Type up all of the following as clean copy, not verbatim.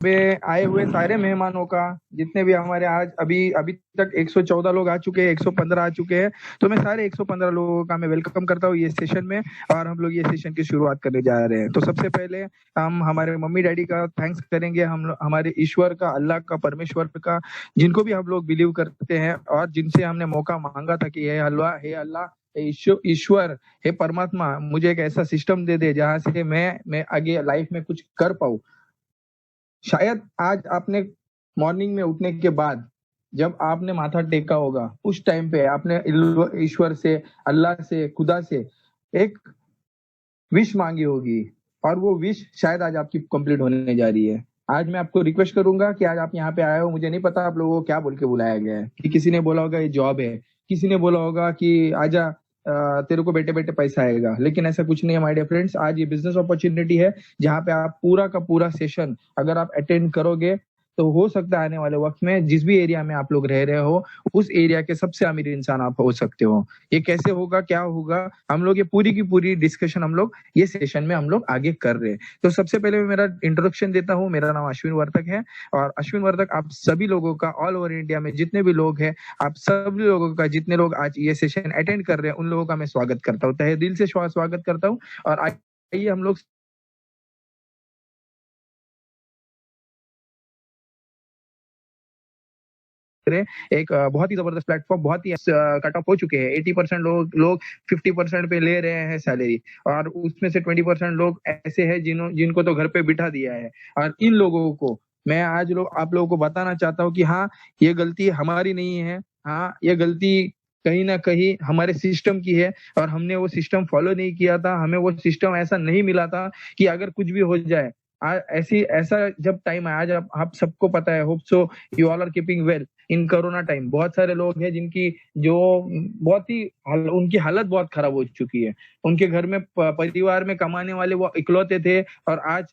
पे आए हुए सारे मेहमानों का, जितने भी हमारे आज अभी अभी तक 114 लोग आ चुके हैं, 115 आ चुके हैं, तो मैं सारे 115 लोगों का मैं वेलकम करता हूँ ये सेशन में। और हम लोग ये सेशन की शुरुआत करने जा रहे हैं। तो सबसे पहले हम हमारे मम्मी डैडी का थैंक्स करेंगे, हमारे ईश्वर का, अल्लाह का, परमेश्वर का, जिनको भी हम लोग बिलीव करते हैं और जिनसे हमने मौका मांगा था कि हे अल्लाह, हे ईश्वर, हे परमात्मा, मुझे एक ऐसा सिस्टम दे दे जहां से मैं आगे लाइफ में कुछ कर पाऊं। शायद आज आपने मॉर्निंग में उठने के बाद जब आपने माथा टेका होगा, उस टाइम पे आपने ईश्वर से, अल्लाह से, खुदा से एक विश मांगी होगी, और वो विश शायद आज आपकी कंप्लीट होने जा रही है। आज मैं आपको रिक्वेस्ट करूंगा कि आज आप यहाँ पे आए हो, मुझे नहीं पता आप लोगों को क्या बोल के बुलाया गया है, कि किसी ने बोला होगा ये जॉब है, किसी ने बोला होगा कि आजा, तेरे को बैठे बैठे पैसा आएगा, लेकिन ऐसा कुछ नहीं है माय डियर फ्रेंड्स। आज ये बिजनेस अपॉर्चुनिटी है जहाँ पे आप पूरा का पूरा सेशन अगर आप अटेंड करोगे तो हो सकता है आने वाले वक्त में जिस भी एरिया में आप लोग रह रहे हो, उस एरिया के सबसे अमीर इंसान आप हो सकते हो। ये कैसे होगा, क्या होगा, हम लोग ये पूरी की पूरी डिस्कशन हम लोग ये सेशन में हम लोग आगे कर रहे हैं। तो सबसे पहले मैं मेरा इंट्रोडक्शन देता हूँ। मेरा नाम अश्विन वर्तक है, और अश्विन वर्तक आप सभी लोगों का, ऑल ओवर इंडिया में जितने भी लोग हैं, आप सभी लोगों का, जितने लोग आज ये सेशन अटेंड कर रहे हैं, उन लोगों का मैं स्वागत करता हूँ, तहे दिल से स्वागत करता हूँ। और आइए हम लोग एक बहुत ही जबरदस्त प्लेटफॉर्म, बहुत ही कट ऑफ हो चुके हैं। 80% लोग 50% पे ले रहे हैं सैलरी, और उसमें से 20% लोग ऐसे हैं जिनको तो घर पे बिठा दिया है। और इन लोगों को मैं आज आप लोगों को बताना चाहता हूँ कि हाँ, ये गलती हमारी नहीं है। हाँ, ये गलती कहीं ना कहीं हमारे सिस्टम की है, और हमने वो सिस्टम फॉलो नहीं किया था, हमें वो सिस्टम ऐसा नहीं मिला था कि अगर कुछ भी हो जाए। आज ऐसा जब टाइम है, आज आप सबको पता है, hope so you all are keeping well in corona time. बहुत सारे लोग हैं जिनकी जो बहुत ही उनकी हालत बहुत खराब हो चुकी है। उनके घर में परिवार में कमाने वाले वो इकलौते थे, और आज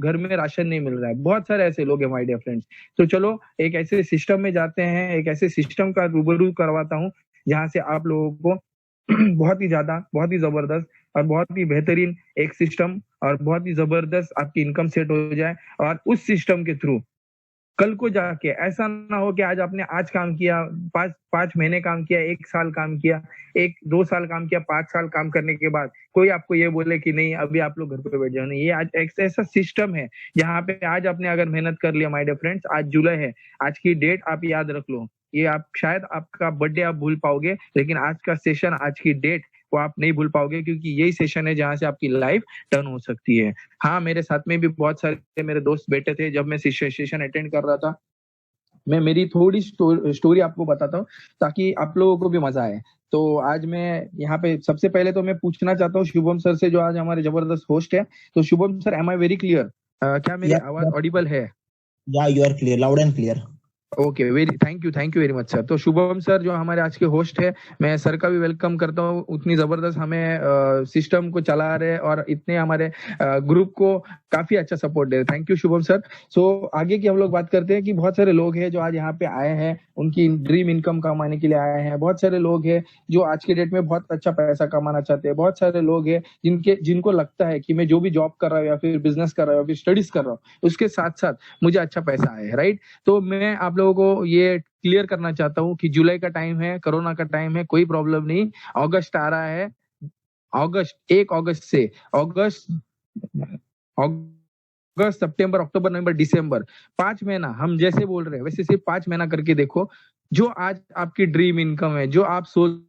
घर में राशन नहीं मिल रहा है। बहुत सारे ऐसे लोग हैं माय डियर फ्रेंड्स। तो चलो एक ऐसे सिस्टम में जाते हैं, एक ऐसे सिस्टम का रूबरू करवाता हूँ जहां से आप लोगों को बहुत ही ज्यादा, बहुत ही जबरदस्त और बहुत ही बेहतरीन एक सिस्टम, और बहुत ही जबरदस्त आपकी इनकम सेट हो जाए। और उस सिस्टम के थ्रू कल को जाके ऐसा ना हो कि आज आपने आज काम किया, 5 महीने काम किया, 1 साल काम किया, 1-2 साल काम किया, 5 साल काम करने के बाद कोई आपको ये बोले कि नहीं अभी आप लोग घर पे बैठ जाओ। नहीं, ये आज एक ऐसा सिस्टम है जहाँ पे आज आपने अगर मेहनत कर लिया माय डियर फ्रेंड्स, आज जुलाई है, आज की डेट आप याद रख लो। ये आप शायद आपका बर्थडे आप भूल पाओगे, लेकिन आज का सेशन, आज की डेट वो आप नहीं भूल पाओगे, क्योंकि यही सेशन है जहां से आपकी लाइफ टर्न हो सकती है। हाँ, मेरे साथ में भी बहुत सारे मेरे दोस्त बैठे थे जब मैं सेशन अटेंड कर रहा था। मैं मेरी थोड़ी स्टोरी आपको बताता हूँ ताकि आप लोगों को भी मजा आए। तो आज मैं यहाँ पे सबसे पहले तो मैं पूछना चाहता हूँ शुभम सर से, जो आज हमारे जबरदस्त होस्ट है। तो Shubham sir, am I very clear? क्या मेरी Yeah, आवाज ऑडिबल है? yeah, you are clear, loud and clear. Okay, very thank you very much sir. तो शुभम सर जो हमारे आज के होस्ट है, मैं सर का भी वेलकम करता हूँ। उतनी जबरदस्त हमें सिस्टम को चला रहे और इतने हमारे ग्रुप को काफी अच्छा सपोर्ट दे रहे। Thank you Shubham sir. So आगे की हम लोग बात करते हैं कि बहुत सारे लोग हैं जो आज यहाँ पे आए हैं, उनकी ड्रीम इनकम कमाने के लिए आए हैं। बहुत सारे लोग हैं जो आज के डेट में बहुत अच्छा पैसा कमाना चाहते हैं। बहुत सारे लोग हैं जिनको लगता है कि मैं जो भी जॉब कर रहा हूँ या फिर बिजनेस कर रहा हूँ या फिर स्टडीज कर रहा हूँ, उसके साथ साथ मुझे अच्छा पैसा आए, राइट? तो मैं आप लोगों को ये क्लियर करना चाहता हूँ कि जुलाई का टाइम है, कोरोना का टाइम है, कोई प्रॉब्लम नहीं। अगस्त आ रहा है, अगस्त, 1 अगस्त से अगस्त, अगस्त, सितंबर, अक्टूबर, नवंबर, दिसंबर, 5 महीना हम जैसे बोल रहे हैं वैसे सिर्फ 5 महीना करके देखो। जो आज आपकी ड्रीम इनकम है, जो आप सोच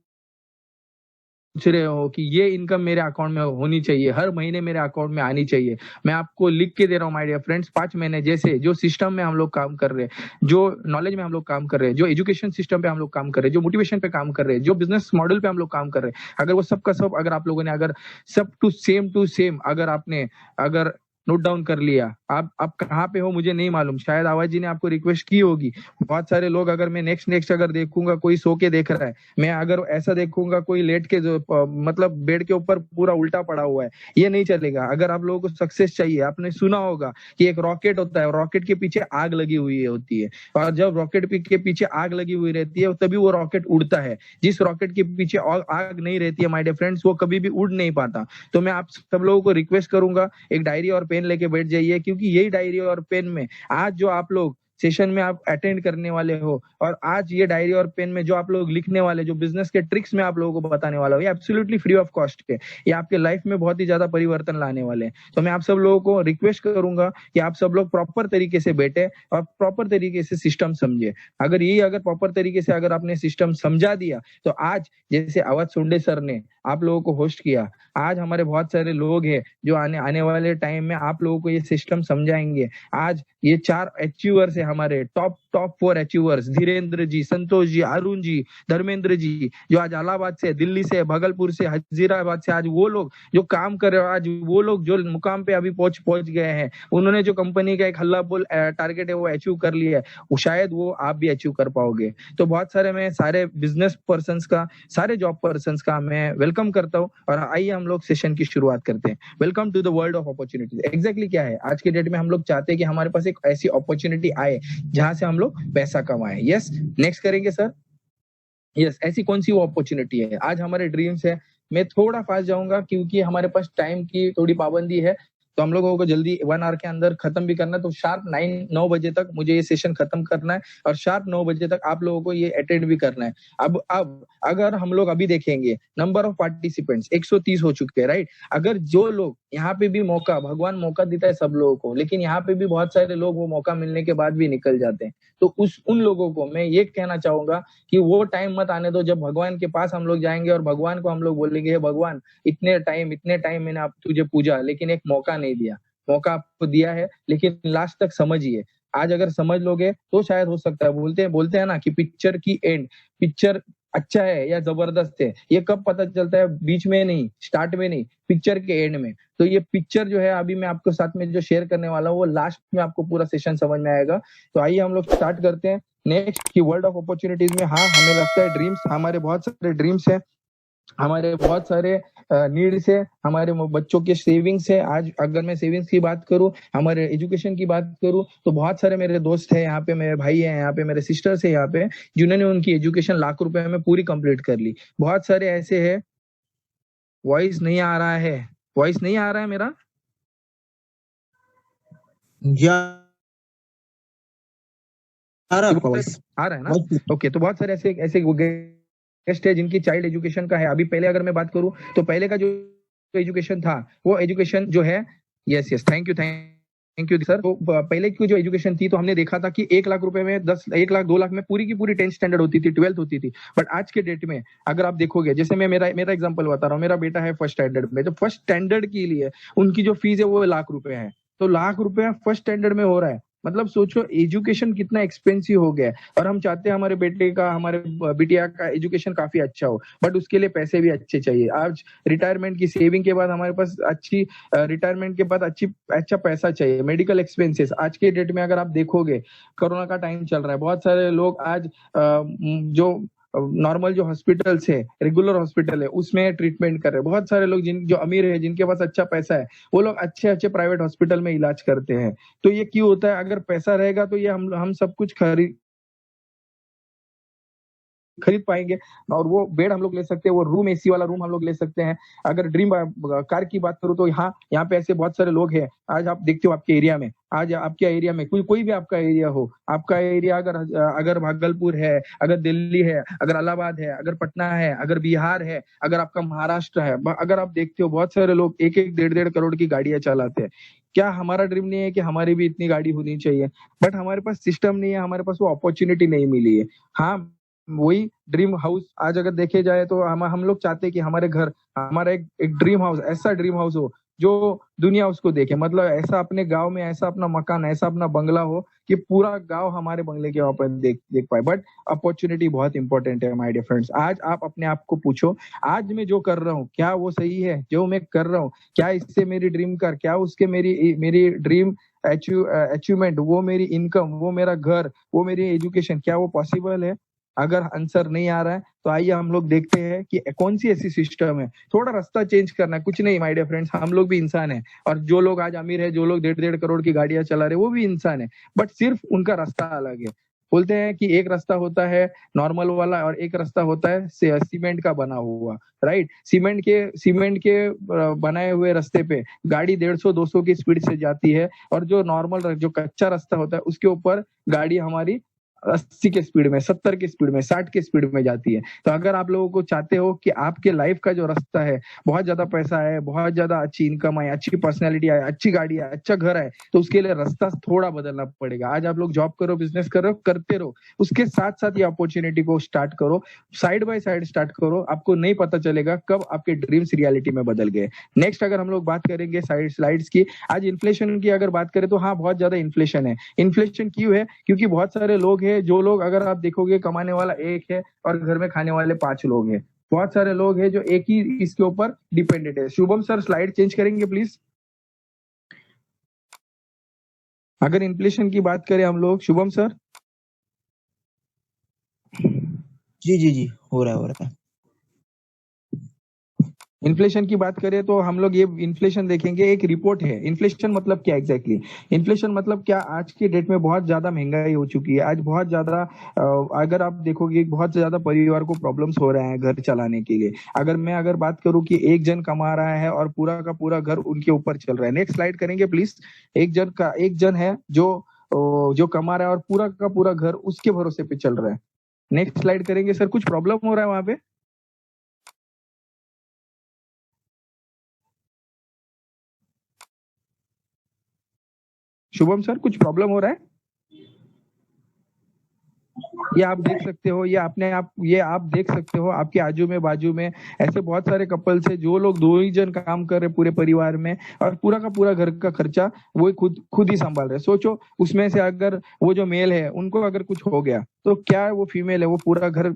रहे हो कि ये इनकम मेरे अकाउंट में होनी चाहिए, हर महीने मेरे अकाउंट में आनी चाहिए, मैं आपको लिख के दे रहा हूँ माय डियर फ्रेंड्स। 5 महीने जैसे जो सिस्टम में हम लोग काम कर रहे हैं, जो नॉलेज में हम लोग काम कर रहे हैं, जो एजुकेशन सिस्टम पे हम लोग काम कर रहे हैं, जो मोटिवेशन पे काम कर रहे हैं, जो बिजनेस मॉडल पे हम लोग काम कर रहे हैं, अगर वो सब का सब अगर आप लोगों ने अगर सब टू सेम अगर आपने अगर नोट डाउन कर लिया, आप कहाँ पे हो मुझे नहीं मालूम, शायद आवाज जी ने आपको रिक्वेस्ट की होगी। बहुत सारे लोग अगर मैं नेक्स्ट अगर देखूंगा, कोई सो के देख रहा है, मैं अगर ऐसा देखूंगा कोई लेट के जो मतलब बेड के ऊपर पूरा उल्टा पड़ा हुआ है, ये नहीं चलेगा। अगर आप लोगों को सक्सेस चाहिए, आपने सुना होगा कि एक रॉकेट होता है, रॉकेट के पीछे आग लगी हुई होती है, और जब रॉकेट के पीछे आग लगी हुई रहती है तभी वो रॉकेट उड़ता है। जिस रॉकेट के पीछे आग नहीं रहती है माय डियर फ्रेंड्स, वो कभी भी उड़ नहीं पाता। तो मैं आप सब लोगों को रिक्वेस्ट करूंगा, एक डायरी और पेन लेके बैठ जाइए, क्योंकि यही डायरी और पेन में आज जो आप लोग सेशन में आप अटेंड करने वाले हो, और आज ये डायरी और पेन में जो आप लोग लिखने वाले, जो बिजनेस के ट्रिक्स में आप लोगों को बताने वाला हूँ, ये एब्सोल्युटली फ्री ऑफ कॉस्ट है। ये आपके लाइफ में बहुत ही ज्यादा परिवर्तन लाने वाले हैं। तो मैं आप सब लोगों को रिक्वेस्ट करूंगा कि आप सब लोग प्रॉपर तरीके से बैठे और प्रॉपर तरीके से सिस्टम समझे। अगर प्रॉपर तरीके से अगर आपने सिस्टम समझा दिया, तो आज जैसे अवध सोंडे सर ने आप लोगों को होस्ट किया, आज हमारे बहुत सारे लोग हैं जो आने आने वाले टाइम में आप लोगों को ये सिस्टम समझाएंगे। आज ये 4 अचीवर्स है हमारे, टॉप 4 अचीवर्स, धीरेन्द्र जी, संतोष जी, अरुण जी, धर्मेंद्र जी, जो आज इलाहाबाद से, दिल्ली से, भागलपुर से, हजीराबाद से, आज वो लोग जो काम कर रहे हो, आज वो लोग जो मुकाम पे अभी पहुंच गए हैं, उन्होंने जो कंपनी का एक हल्ला बोल टारगेट है वो अचीव कर लिया है, वो शायद वो आप भी अचीव कर पाओगे। तो बहुत सारे मैं सारे बिजनेस पर्सन का, सारे जॉब पर्सन का मैं वेलकम करता हूँ, और आइए हम लोग सेशन की शुरुआत करते हैं। Welcome to the world of opportunities. Exactly क्या है आज के डेट में, हम लोग चाहते हैं कि हमारे पास एक ऐसी अपॉर्चुनिटी आए जहां से हम लोग पैसा कमाएं। यस, नेक्स्ट करेंगे सर। यस, ऐसी कौन सी वो अपॉर्चुनिटी है? आज हमारे ड्रीम्स है। मैं थोड़ा फास्ट जाऊंगा क्योंकि हमारे पास टाइम की थोड़ी पाबंदी है, तो हम लोगों को जल्दी 1 आवर के अंदर खत्म भी करना है। तो शार्प 9 बजे तक मुझे ये सेशन खत्म करना है, और शार्प 9 बजे तक आप लोगों को ये अटेंड भी करना है। अब अगर हम लोग अभी देखेंगे, नंबर ऑफ पार्टिसिपेंट्स 130 हो चुके हैं, राइट? अगर जो लोग यहाँ पे भी भगवान मौका देता है सब लोगों को, लेकिन यहाँ पे भी बहुत सारे लोग वो मौका मिलने के बाद भी निकल जाते हैं। तो उन लोगों को मैं ये कहना चाहूंगा कि वो टाइम मत आने दो जब भगवान के पास हम लोग जाएंगे और भगवान को हम लोग बोलेंगे, हे भगवान, इतने टाइम मैंने आप तुझे पूजा, लेकिन एक मौका नहीं दिया। मौका आपको दिया है, लेकिन लास्ट तक समझिए। आज अगर समझ लोगे तो शायद हो सकता है। बोलते हैं ना कि पिक्चर अच्छा है या जबरदस्त है, ये कब पता चलता है? बीच में नहीं, स्टार्ट में नहीं, पिक्चर के एंड में। तो ये पिक्चर जो है अभी मैं आपको साथ में जो शेयर करने वाला हूँ, वो लास्ट में आपको पूरा सेशन समझ में आएगा। तो आइए हम लोग स्टार्ट करते हैं। नेक्स्ट की वर्ल्ड ऑफ अपॉर्चुनिटीज में, हाँ, हमें लगता है ड्रीम्स, हमारे बहुत सारे ड्रीम्स है, हमारे बहुत सारे नीड्स है, हमारे बच्चों के सेविंग्स है। आज अगर मैं सेविंग्स की बात करूं, हमारे एजुकेशन की बात करूं, तो बहुत सारे मेरे दोस्त है यहाँ पे, मेरे भाई है यहाँ पे, मेरे सिस्टर्स है यहाँ पे, जिन्होंने उनकी एजुकेशन लाख रुपए में पूरी कंप्लीट कर ली। बहुत सारे ऐसे है। वॉइस नहीं आ रहा है, वॉइस नहीं आ रहा है मेरा? जी आ रहा है आपका वॉइस? आ रहा है ना? ओके। तो बहुत सारे ऐसे ऐसे गेस्ट है जिनकी चाइल्ड एजुकेशन का है। अभी पहले अगर मैं बात करूं, तो पहले का जो एजुकेशन था, वो एजुकेशन जो है, यस, थैंक यू सर। तो पहले की जो एजुकेशन थी, तो हमने देखा था कि 1 लाख रुपए में 1 लाख 2 लाख में पूरी की पूरी 10th स्टैंडर्ड होती थी, 12th होती थी। बट आज के डेट में अगर आप देखोगे, जैसे मैं मेरा एग्जांपल बता रहा हूँ, मेरा बेटा है फर्स्ट स्टैंडर्ड में, तो फर्स्ट स्टैंडर्ड के लिए उनकी जो फीस है वो 1 लाख रुपए है। तो 1 लाख रुपया फर्स्ट स्टैंडर्ड में हो रहा है। मतलब सोचो एजुकेशन कितना एक्सपेंसिव हो गया है। और हम चाहते हैं हमारे बेटे का, हमारे बिटिया का एजुकेशन काफी अच्छा हो, बट उसके लिए पैसे भी अच्छे चाहिए। आज रिटायरमेंट की सेविंग के बाद हमारे पास रिटायरमेंट के बाद अच्छा पैसा चाहिए। मेडिकल एक्सपेंसेस आज के डेट में अगर आप देखोगे, कोरोना का टाइम चल रहा है, बहुत सारे लोग आज जो नॉर्मल जो हॉस्पिटल्स है, रेगुलर हॉस्पिटल है, उसमें ट्रीटमेंट कर रहे हैं। बहुत सारे लोग जो अमीर है, जिनके पास अच्छा पैसा है, वो लोग अच्छे अच्छे प्राइवेट हॉस्पिटल में इलाज करते हैं। तो ये क्यों होता है? अगर पैसा रहेगा तो ये हम सब कुछ खरीद पाएंगे, और वो बेड हम लोग ले सकते हैं, वो रूम, एसी वाला रूम हम लोग ले सकते हैं। अगर ड्रीम कार की बात करूं, तो यहाँ पे ऐसे बहुत सारे लोग हैं। आज आप देखते हो आपके एरिया में, आज आपके एरिया में कोई भी आपका एरिया हो, आपका एरिया अगर भागलपुर है, अगर दिल्ली है, अगर इलाहाबाद है, अगर पटना है, अगर बिहार है, अगर आपका महाराष्ट्र है, अगर आप देखते हो बहुत सारे लोग 1-1, 1.5 करोड़ की गाड़ियां चलाते हैं। क्या हमारा ड्रीम नहीं है कि हमारी भी इतनी गाड़ी होनी चाहिए? बट हमारे पास सिस्टम नहीं है, हमारे पास वो अपॉर्चुनिटी नहीं मिली है। हाँ, वही ड्रीम हाउस आज अगर देखे जाए, तो हम लोग चाहते हैं कि हमारे घर, हमारा एक ड्रीम हाउस, ऐसा ड्रीम हाउस हो जो दुनिया उसको देखे। मतलब ऐसा अपने गांव में, ऐसा अपना मकान, ऐसा अपना बंगला हो कि पूरा गांव हमारे बंगले के वहां पर देख पाए। बट अपॉर्चुनिटी बहुत इंपॉर्टेंट है माय डियर फ्रेंड्स। आज आप अपने आप को पूछो, आज मैं जो कर रहा हूँ क्या वो सही है? जो मैं कर रहा हूँ, क्या इससे मेरी ड्रीम कार, क्या उसके मेरी ड्रीम अचीवमेंट, वो मेरी इनकम, वो मेरा घर, वो मेरी एजुकेशन, क्या वो पॉसिबल है? अगर आंसर नहीं आ रहा है, तो आइए हम लोग देखते हैं कि कौन सी ऐसी सिस्टम है। थोड़ा रास्ता चेंज करना है, कुछ नहीं माय डियर फ्रेंड्स, हम लोग भी इंसान है। और जो लोग आज अमीर है, जो लोग 1.5 करोड़ की गाड़ियां चला रहे, वो भी इंसान है, बट सिर्फ उनका रास्ता अलग है। बोलते हैं कि एक रास्ता होता है नॉर्मल वाला और एक रास्ता होता है सीमेंट का बना हुआ, राइट। सीमेंट के बनाए हुए रास्ते पे गाड़ी 150-200 की स्पीड से जाती है, और जो नॉर्मल जो कच्चा रास्ता होता है उसके ऊपर गाड़ी हमारी 80 के स्पीड में, 70 के स्पीड में, 60 के स्पीड में जाती है। तो अगर आप लोगों को चाहते हो कि आपके लाइफ का जो रास्ता है, बहुत ज्यादा पैसा है, बहुत ज्यादा अच्छी इनकम है, अच्छी पर्सनैलिटी है, अच्छी गाड़ी है, अच्छा घर है, तो उसके लिए रास्ता थोड़ा बदलना पड़ेगा। आज आप लोग जॉब करो, बिजनेस करो, करते रहो, उसके साथ साथ ये अपॉर्चुनिटी को स्टार्ट करो, साइड बाय साइड स्टार्ट करो। आपको नहीं पता चलेगा कब आपके ड्रीम्स रियलिटी में बदल गए। नेक्स्ट अगर हम लोग बात करेंगे स्लाइड्स की, आज इन्फ्लेशन की अगर बात करें तो हाँ, बहुत ज्यादा इन्फ्लेशन है। इन्फ्लेशन क्यों है? क्योंकि बहुत सारे लोग हैं, जो लोग अगर आप देखोगे कमाने वाला एक है और घर में खाने वाले 5 लोग हैं। बहुत सारे लोग हैं जो एक ही इसके ऊपर डिपेंडेंट है। शुभम सर स्लाइड चेंज करेंगे प्लीज। अगर इन्फ्लेशन की बात करें हम लोग, शुभम सर। जी जी जी, हो रहा है। इन्फ्लेशन की बात करें तो हम लोग ये इन्फ्लेशन देखेंगे, एक रिपोर्ट है। इन्फ्लेशन मतलब क्या एग्जैक्टली? इन्फ्लेशन मतलब क्या, आज के डेट में बहुत ज्यादा महंगाई हो चुकी है। आज बहुत ज्यादा अगर आप देखोगे बहुत ज्यादा परिवार को प्रॉब्लम्स हो रहे हैं घर चलाने के लिए। अगर बात करूं कि एक जन कमा रहा है और पूरा का पूरा घर उनके ऊपर चल रहा है। नेक्स्ट स्लाइड करेंगे प्लीज। एक जन है जो कमा रहा है और पूरा का पूरा घर उसके भरोसे पे चल रहा है। नेक्स्ट स्लाइड करेंगे सर। कुछ प्रॉब्लम हो रहा है वहां पे? शुभम सर कुछ प्रॉब्लम हो रहा है? ये आप देख सकते हो, ये आप देख सकते हो आपके आजू में बाजू में ऐसे बहुत सारे कपल्स है, जो लोग 2 ही जन काम कर रहे पूरे परिवार में, और पूरा का पूरा घर का खर्चा वो खुद खुद ही संभाल रहे। सोचो, उसमें से अगर वो जो मेल है उनको अगर कुछ हो गया तो क्या वो फीमेल है वो पूरा घर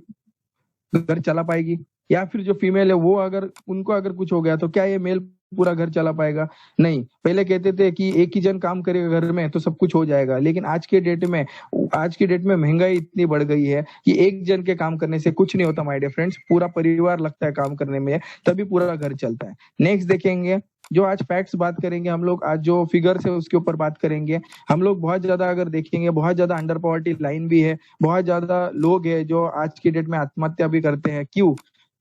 घर चला पाएगी? या फिर जो फीमेल है वो अगर उनको अगर कुछ हो गया तो क्या ये मेल पूरा घर चला पाएगा? नहीं। पहले कहते थे कि एक ही जन काम करेगा घर में तो सब कुछ हो जाएगा, लेकिन आज के डेट में महंगाई इतनी बढ़ गई है कि एक जन के काम करने से कुछ नहीं होता माय डियर फ्रेंड्स। पूरा परिवार लगता है काम करने में, तभी पूरा घर चलता है। नेक्स्ट देखेंगे, जो आज फैक्ट्स बात करेंगे हम लोग, आज जो फिगर्स है उसके ऊपर बात करेंगे हम लोग। बहुत ज्यादा अगर देखेंगे, बहुत ज्यादा अंडर पॉवर्टी लाइन भी है, बहुत ज्यादा लोग हैं जो आज की डेट में आत्महत्या भी करते हैं। क्यों?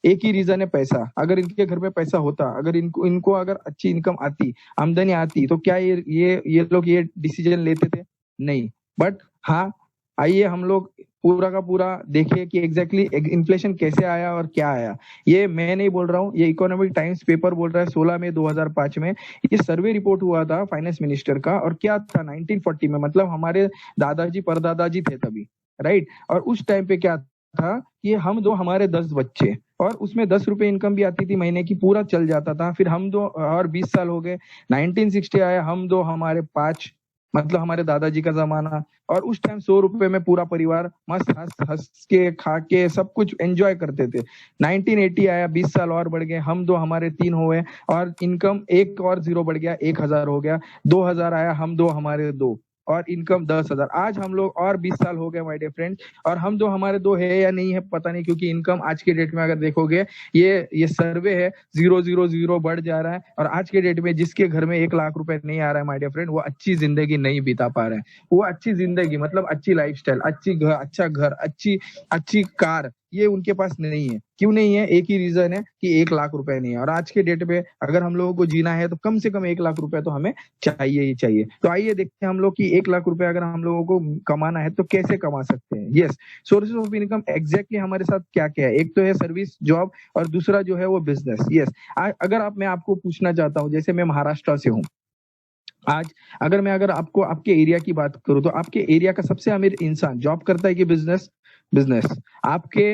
एक ही रीजन है, पैसा। अगर इनके घर में पैसा होता, अगर इनको इनको अगर अच्छी इनकम आती, आमदनी आती, तो क्या ये लोग ये डिसीजन लेते थे? नहीं। बट हाँ, आइए हम लोग पूरा का पूरा देखें कि एग्जैक्टली इन्फ्लेशन कैसे आया और क्या आया। ये मैं नहीं बोल रहा हूँ, ये इकोनॉमिक टाइम्स पेपर बोल रहा है। 16 मई 2005 में ये सर्वे रिपोर्ट हुआ था फाइनेंस मिनिस्टर का। और क्या था 1940 में, मतलब हमारे दादाजी परदादाजी थे तभी, राइट। और उस टाइम पे क्या था कि हम दो हमारे 10 बच्चे, और उसमें 10 रुपए इनकम भी आती थी महीने की, पूरा चल जाता था। फिर हम दो, और 20 साल हो गए, 1960 आया, हम दो हमारे 5, मतलब हमारे दादाजी का जमाना। और उस टाइम 100 रुपए में पूरा परिवार मस्त हंस हंस के खा के सब कुछ एंजॉय करते थे। 1980 आया, 20 साल और बढ़ गए, हम दो हमारे 3 हुए, और इनकम एक और जीरो बढ़ गया, 1000 हो गया। 2000 आया, हम दो हमारे 2, और इनकम 10,000। आज हम लोग और 20 साल हो गए माय डियर फ्रेंड्स, और हम दो हमारे 2 है या नहीं है पता नहीं, क्योंकि इनकम आज के डेट में अगर देखोगे, ये सर्वे है, 000 बढ़ जा रहा है। और आज के डेट में जिसके घर में 1 लाख रुपए नहीं आ रहा है माय डियर फ्रेंड, वो अच्छी जिंदगी नहीं बिता पा रहे हैं। वो अच्छी जिंदगी मतलब अच्छी लाइफस्टाइल, अच्छा घर, अच्छी अच्छी कार, ये उनके पास नहीं है। क्यों नहीं है? एक ही रीजन है कि 1 लाख रुपए नहीं है। और आज के डेट पे अगर हम लोगों को जीना है तो कम से कम 1 लाख रुपए तो हमें चाहिए ही चाहिए। तो आइए देखते हैं हम लोग कि 1 लाख रुपए अगर हम लोगों को कमाना है तो कैसे कमा सकते हैं। Yes, sources of income exactly हमारे साथ क्या क्या है? एक तो है सर्विस जॉब, और दूसरा जो है वो बिजनेस। यस, अगर मैं आपको पूछना चाहता हूँ, जैसे मैं महाराष्ट्र से हूँ आज, अगर आपको आपके एरिया की बात करूं, तो आपके एरिया का सबसे अमीर इंसान जॉब करता है कि बिजनेस? बिजनेस। आपके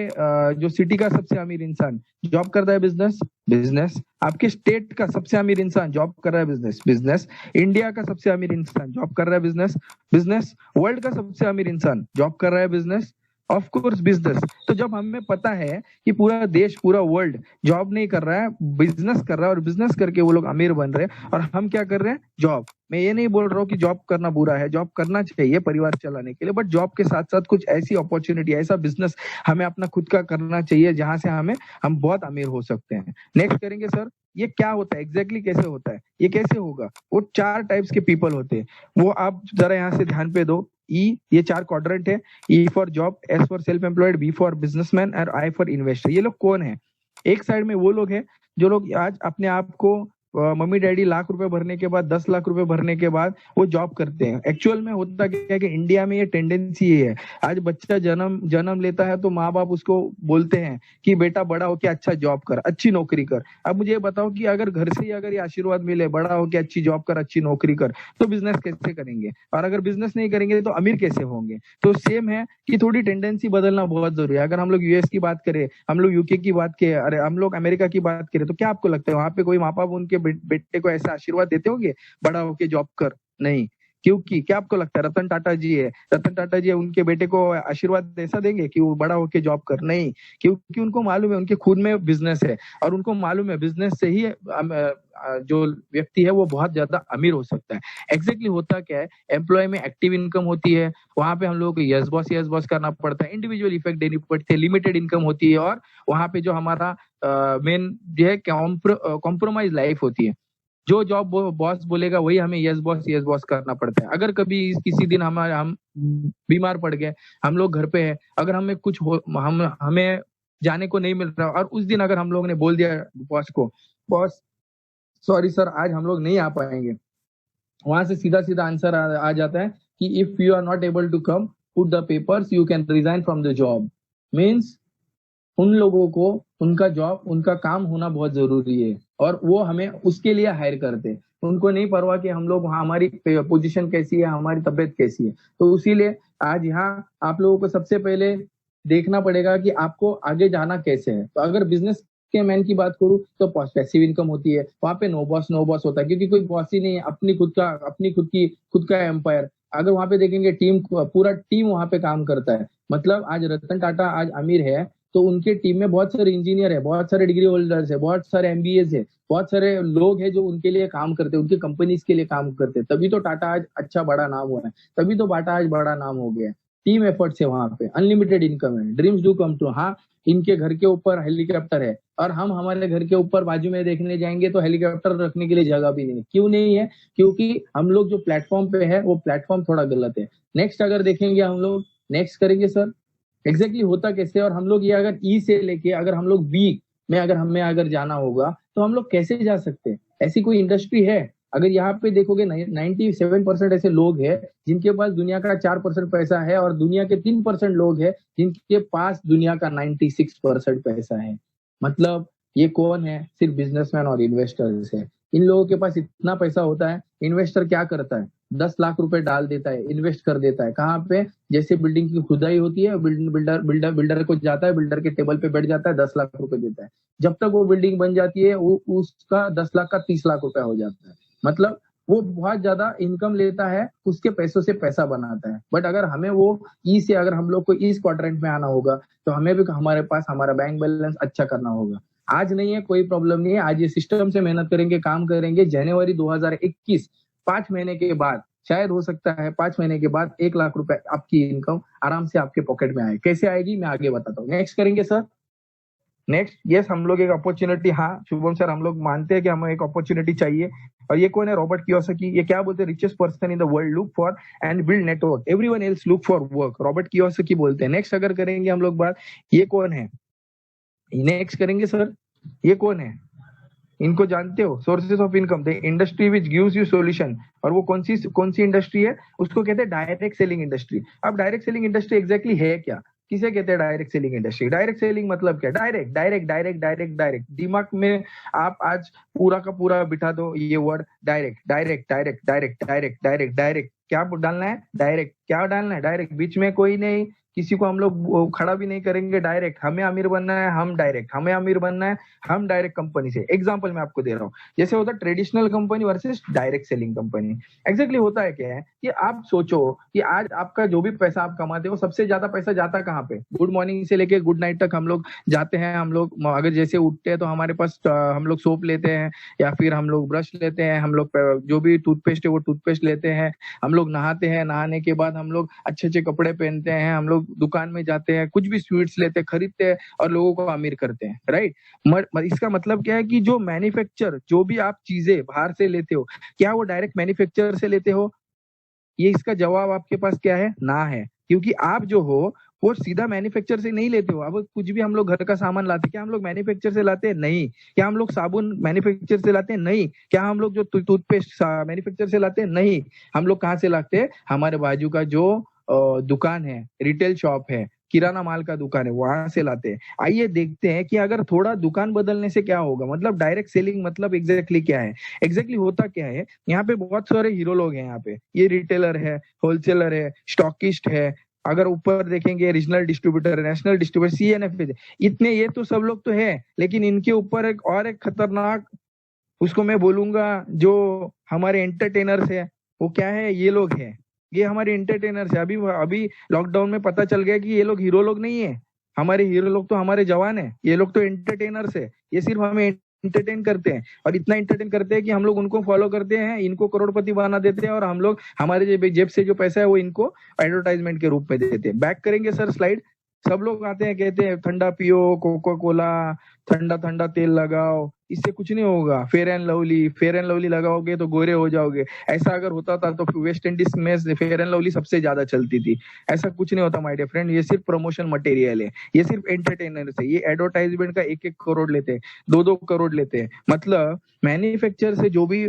जो सिटी का सबसे अमीर इंसान जॉब करता है? बिजनेस। बिजनेस। आपके स्टेट का सबसे अमीर इंसान जॉब कर रहा है? बिजनेस। बिजनेस। इंडिया का सबसे अमीर इंसान जॉब कर रहा है? बिजनेस। बिजनेस। वर्ल्ड का सबसे अमीर इंसान जॉब कर रहा है? बिजनेस। Of course business. तो जब हमें पता है कि पूरा देश, पूरा वर्ल्ड जॉब नहीं कर रहा है, बिजनेस कर रहा है, और बिजनेस करके वो लोग अमीर बन रहे हैं, और हम क्या कर रहे हैं? जॉब। मैं ये नहीं बोल रहा हूँ कि जॉब करना बुरा है, जॉब करना चाहिए परिवार चलाने के लिए, बट जॉब के साथ साथ कुछ ऐसी अपॉर्चुनिटी, ऐसा बिजनेस हमें अपना खुद का करना चाहिए जहां से हम बहुत अमीर हो सकते हैं। नेक्स्ट करेंगे सर। ये क्या होता है एग्जैक्टली, कैसे होता है, ये कैसे होगा? वो 4 टाइप्स के पीपल होते हैं, वो आप जरा यहाँ से ध्यान पे दो। ई, ये 4 क्वाड्रेंट है। E for job, S for self employed, B for businessman और आई फॉर इन्वेस्टर। ये लोग कौन है? एक साइड में वो लोग हैं जो लोग आज अपने आप को मम्मी डैडी लाख रुपए भरने के बाद, 10 लाख रुपए भरने के बाद वो जॉब करते हैं। एक्चुअल में होता क्या है कि इंडिया में ये टेंडेंसी ये है, आज बच्चा जन्म जन्म लेता है तो माँ बाप उसको बोलते हैं कि बेटा बड़ा होके अच्छा जॉब कर, अच्छी नौकरी कर। अब मुझे ये बताओ कि अगर घर से ही अगर ये आशीर्वाद मिले बड़ा होके अच्छी जॉब कर, अच्छी नौकरी कर, तो बिजनेस कैसे करेंगे? और अगर बिजनेस नहीं करेंगे तो अमीर कैसे होंगे? तो सेम है कि थोड़ी टेंडेंसी बदलना बहुत जरूरी है। अगर हम लोग यूएस की बात करें, हम लोग यूके की बात करें, अरे हम लोग अमेरिका की बात करें, तो क्या आपको लगता है वहां पे कोई माँ बाप उनके बेटे को ऐसा आशीर्वाद देते होंगे बड़ा होके जॉब कर? नहीं। क्योंकि क्या आपको लगता है रतन टाटा जी है, रतन टाटा जी है, उनके बेटे को आशीर्वाद ऐसा देंगे कि वो बड़ा होके जॉब कर? नहीं। क्योंकि उनको मालूम है उनके खुद में बिजनेस है, और उनको मालूम है बिजनेस से ही जो व्यक्ति है वो बहुत ज्यादा अमीर हो सकता है। एग्जैक्टली होता क्या है, एम्प्लॉय में एक्टिव इनकम होती है, वहां पे हम लोग को यस बॉस करना पड़ता है, इंडिविजुअल इफेक्ट देनी पड़ती है, लिमिटेड इनकम होती है, और वहां पे जो हमारा मेन जो है कॉम्प्रोमाइज लाइफ होती है। जो जॉब बॉस बोलेगा वही हमें यस बॉस करना पड़ता है। अगर कभी किसी दिन हम बीमार पड़ गए, हम लोग घर पे हैं, अगर हमें कुछ हो, हमें जाने को नहीं मिल रहा, और उस दिन अगर हम लोग ने बोल दिया बॉस को, बॉस सॉरी सर आज हम लोग नहीं आ पाएंगे, वहां से सीधा सीधा आंसर आ जाता है कि if you are not able to come, put the papers, you can resign from the job. Means उन लोगों को उनका जॉब, उनका काम होना बहुत जरूरी है, और वो हमें उसके लिए हायर करते हैं। उनको नहीं परवाह कि हम लोग वहाँ हमारी पोजीशन कैसी है, हमारी तबीयत कैसी है। तो इसीलिए आज यहाँ आप लोगों को सबसे पहले देखना पड़ेगा कि आपको आगे जाना कैसे है। तो अगर बिजनेस के मैन की बात करूं तो पैसिव इनकम होती है, वहां पे नो बॉस होता है, क्योंकि कोई बॉस ही नहीं है, खुद का एम्पायर। अगर वहां पे देखेंगे टीम, पूरा टीम वहां पे काम करता है। मतलब आज रतन टाटा आज अमीर है तो उनके टीम में बहुत सारे इंजीनियर है, बहुत सारे डिग्री होल्डर्स है, बहुत सारे एमबीए है, बहुत सारे लोग हैं जो उनके लिए काम करते हैं, उनकी कंपनीज के लिए काम करते हैं। तभी तो टाटा आज अच्छा बड़ा नाम हुआ है, तभी तो बाटा आज बड़ा नाम हो गया है। टीम एफर्ट है वहां पे, अनलिमिटेड इनकम है, ड्रीम्स डू कम ट्रू। हाँ, इनके घर के ऊपर हेलीकॉप्टर है, और हम हमारे घर के ऊपर बाजू में देखने जाएंगे तो हेलीकॉप्टर रखने के लिए जगह भी नहीं। क्यों नहीं है? क्योंकि हम लोग जो प्लेटफॉर्म पे है वो प्लेटफॉर्म थोड़ा गलत है। नेक्स्ट अगर देखेंगे हम लोग, नेक्स्ट करेंगे सर, एग्जैक्टली होता कैसे, और हम लोग ये अगर ई से लेके अगर हम लोग बी में अगर हमें अगर जाना होगा तो हम लोग कैसे जा सकते हैं? ऐसी कोई इंडस्ट्री है? अगर यहाँ पे देखोगे 97% ऐसे लोग हैं जिनके पास दुनिया का 4% पैसा है, और दुनिया के 3% लोग हैं जिनके पास दुनिया का 96% पैसा है। मतलब ये कौन है? सिर्फ बिजनेसमैन और इन्वेस्टर्स है। इन लोगों के पास इतना पैसा होता है। इन्वेस्टर क्या करता है? 10 लाख रुपए डाल देता है, इन्वेस्ट कर देता है। कहाँ पे? जैसे बिल्डिंग की खुदाई होती है, बिल्डर को जाता है, बिल्डर के टेबल पे बैठ जाता है, 10 लाख रुपए देता है। जब तक वो बिल्डिंग बन जाती है वो उसका 10 लाख का 30 लाख रुपया हो जाता है। मतलब वो बहुत ज्यादा इनकम लेता है, उसके पैसों से पैसा बनाता है। बट अगर हमें वो ई से अगर हम लोग को इस क्वाड्रेंट में आना होगा तो हमें भी हमारे पास हमारा बैंक बैलेंस अच्छा करना होगा। आज नहीं है कोई प्रॉब्लम नहीं है, आज ये सिस्टम से मेहनत करेंगे, काम करेंगे। जनवरी 2021, 5 महीने के बाद, शायद हो सकता है 5 महीने के बाद 1 लाख रुपए आपकी इनकम आराम से आपके पॉकेट में आए। कैसे आएगी मैं आगे बताता हूँ। नेक्स्ट करेंगे सर। नेक्स्ट, यस हम लोग एक अपॉर्चुनिटी, हाँ शुभम सर हम लोग मानते हैं कि हमें एक अपॉर्चुनिटी चाहिए। और ये कौन है? Robert Kiyosaki. ये क्या बोलते हैं? Richest person in the world look for and build network, everyone else look for work. Robert Kiyosaki बोलते हैं। नेक्स्ट अगर करेंगे हम लोग बात, ये कौन है? नेक्स्ट करेंगे सर, ये कौन है? इनको जानते हो? Sources of income, the industry which gives you solution. और वो कौन सी इंडस्ट्री है? उसको कहते हैं डायरेक्ट सेलिंग इंडस्ट्री। अब डायरेक्ट सेलिंग इंडस्ट्री एग्जैक्टली है क्या? किसे कहते हैं direct selling industry? Direct selling मतलब क्या? Direct direct direct direct direct. दिमाग में आप आज पूरा का पूरा बिठा दो ये word, direct direct direct direct direct direct direct. क्या डालना है? डायरेक्ट। क्या डालना है? डायरेक्ट। बीच में कोई नहीं, किसी को हम लोग खड़ा भी नहीं करेंगे। डायरेक्ट। हमें अमीर बनना है, हम डायरेक्ट। हमें अमीर बनना है, हम डायरेक्ट कंपनी से। एग्जांपल मैं आपको दे रहा हूँ, जैसे होता है traditional company versus direct selling company. Exactly होता है क्या है कि आप सोचो कि आज आपका जो भी पैसा आप कमाते हो, सबसे ज्यादा पैसा जाता कहाँ पे? गुड मॉर्निंग से लेके गुड नाइट तक हम लोग जाते हैं। हम लोग अगर जैसे उठते हैं तो हमारे पास हम लोग सोप लेते हैं, या फिर हम लोग ब्रश लेते हैं, हम लोग जो भी टूथपेस्ट है वो टूथपेस्ट लेते हैं, हम लोग नहाते हैं, नहाने के बाद हम लोग अच्छे अच्छे कपड़े पहनते हैं, हम लोग दुकान में जाते हैं, कुछ भी स्वीट्स लेते हैं, खरीदते हैं, और लोगों को अमीर करते हैं। राइट। इसका मतलब क्या है कि जो मैन्युफैक्चर, जो भी आप चीजें बाहर से लेते हो, क्या वो डायरेक्ट मैन्युफैक्चर से लेते हो? ये इसका जवाब आपके पास क्या है? ना है। क्योंकि आप जो हो वो सीधा मैन्युफैक्चर से नहीं लेते हो। अब कुछ भी हम लोग घर का सामान लाते, क्या हम लोग मैन्युफैक्चर से लाते हैं? नहीं। क्या हम लोग साबुन मैन्युफैक्चर से लाते हैं? नहीं। क्या हम लोग जो टूथपेस्ट मैन्युफैक्चर से लाते हैं? नहीं। हम लोग कहाँ से लाते हैं? हमारे बाजू का जो दुकान है, रिटेल शॉप है, किराना माल का दुकान है, वहां से लाते हैं। आइए देखते हैं कि अगर थोड़ा दुकान बदलने से क्या होगा, मतलब डायरेक्ट सेलिंग मतलब एग्जैक्टली क्या है, एग्जैक्टली होता क्या है। यहाँ पे बहुत सारे हीरो लोग हैं। यहाँ पे ये रिटेलर है, होलसेलर है, स्टॉकिस्ट है, अगर ऊपर देखेंगे regional distributor, national distributor, CNF, इतने ये तो सब लोग तो है। लेकिन इनके ऊपर एक खतरनाक, उसको मैं बोलूंगा, जो हमारे एंटरटेनर्स है, वो क्या है, ये लोग हैं। ये हमारे एंटरटेनर्स है। अभी अभी लॉकडाउन में पता चल गया कि ये लोग हीरो लोग नहीं है। हमारे हीरो लोग तो हमारे जवान है, ये लोग तो एंटरटेनर्स है। ये सिर्फ हमें एंटरटेन करते हैं, और इतना एंटरटेन करते हैं कि हम लोग उनको फॉलो करते हैं, इनको करोड़पति बना देते हैं, और हम लोग हमारे जेब से जो पैसा है वो इनको एडवर्टाइजमेंट के रूप में देते हैं। बैक करेंगे सर स्लाइड। सब लोग आते हैं, कहते हैं ठंडा पियो, कोको कोला, ठंडा ठंडा तेल लगाओ, इससे कुछ नहीं होगा। फेयर एंड लवली लगाओगे तो गोरे हो जाओगे। ऐसा अगर होता था तो वेस्ट इंडीज में फेयर एंड लवली सबसे ज्यादा चलती थी। ऐसा कुछ नहीं होता माय डियर फ्रेंड, ये सिर्फ प्रमोशन मटेरियल है, ये सिर्फ एंटरटेनर है। ये एडवर्टाइजमेंट का 1-1 करोड़ लेते हैं, 2-2 करोड़ लेते हैं। मतलब मैन्युफैक्चर से जो भी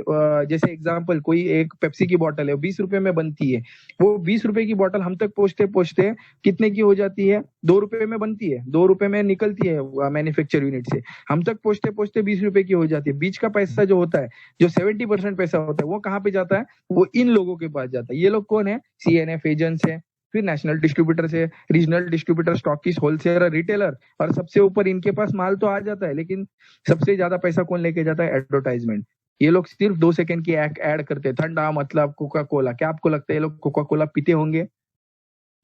जैसे एग्जाम्पल, कोई एक पेप्सी की बोतल है, 20 रुपए में बनती है। वो 20 रुपए की बोतल हम तक पहुंचते पहुंचते कितने की हो जाती है? 2 रुपए में बनती है, 2 रुपए में निकलती है मैन्युफैक्चर यूनिट से, हम तक पहुंचते पहुंचते 20 रुपए की हो जाती है। बीच का पैसा जो होता है, जो 70% पैसा होता है, वो कहाँ पे जाता है? वो इन लोगों के पास जाता है। ये लोग कौन है? सीएनएफ एजेंट्स है, फिर नेशनल डिस्ट्रीब्यूटर से, regional distributor, stockist, wholesaler, retailer, और सबसे ऊपर इनके पास माल तो आ जाता है, लेकिन सबसे ज्यादा पैसा कौन लेके जाता है? एडवर्टाइजमेंट। ये लोग सिर्फ 2 सेकंड की ऐड करते हैं। ठंडा मतलब कोका कोला। क्या आपको लगता है ये लोग कोका कोला पीते होंगे?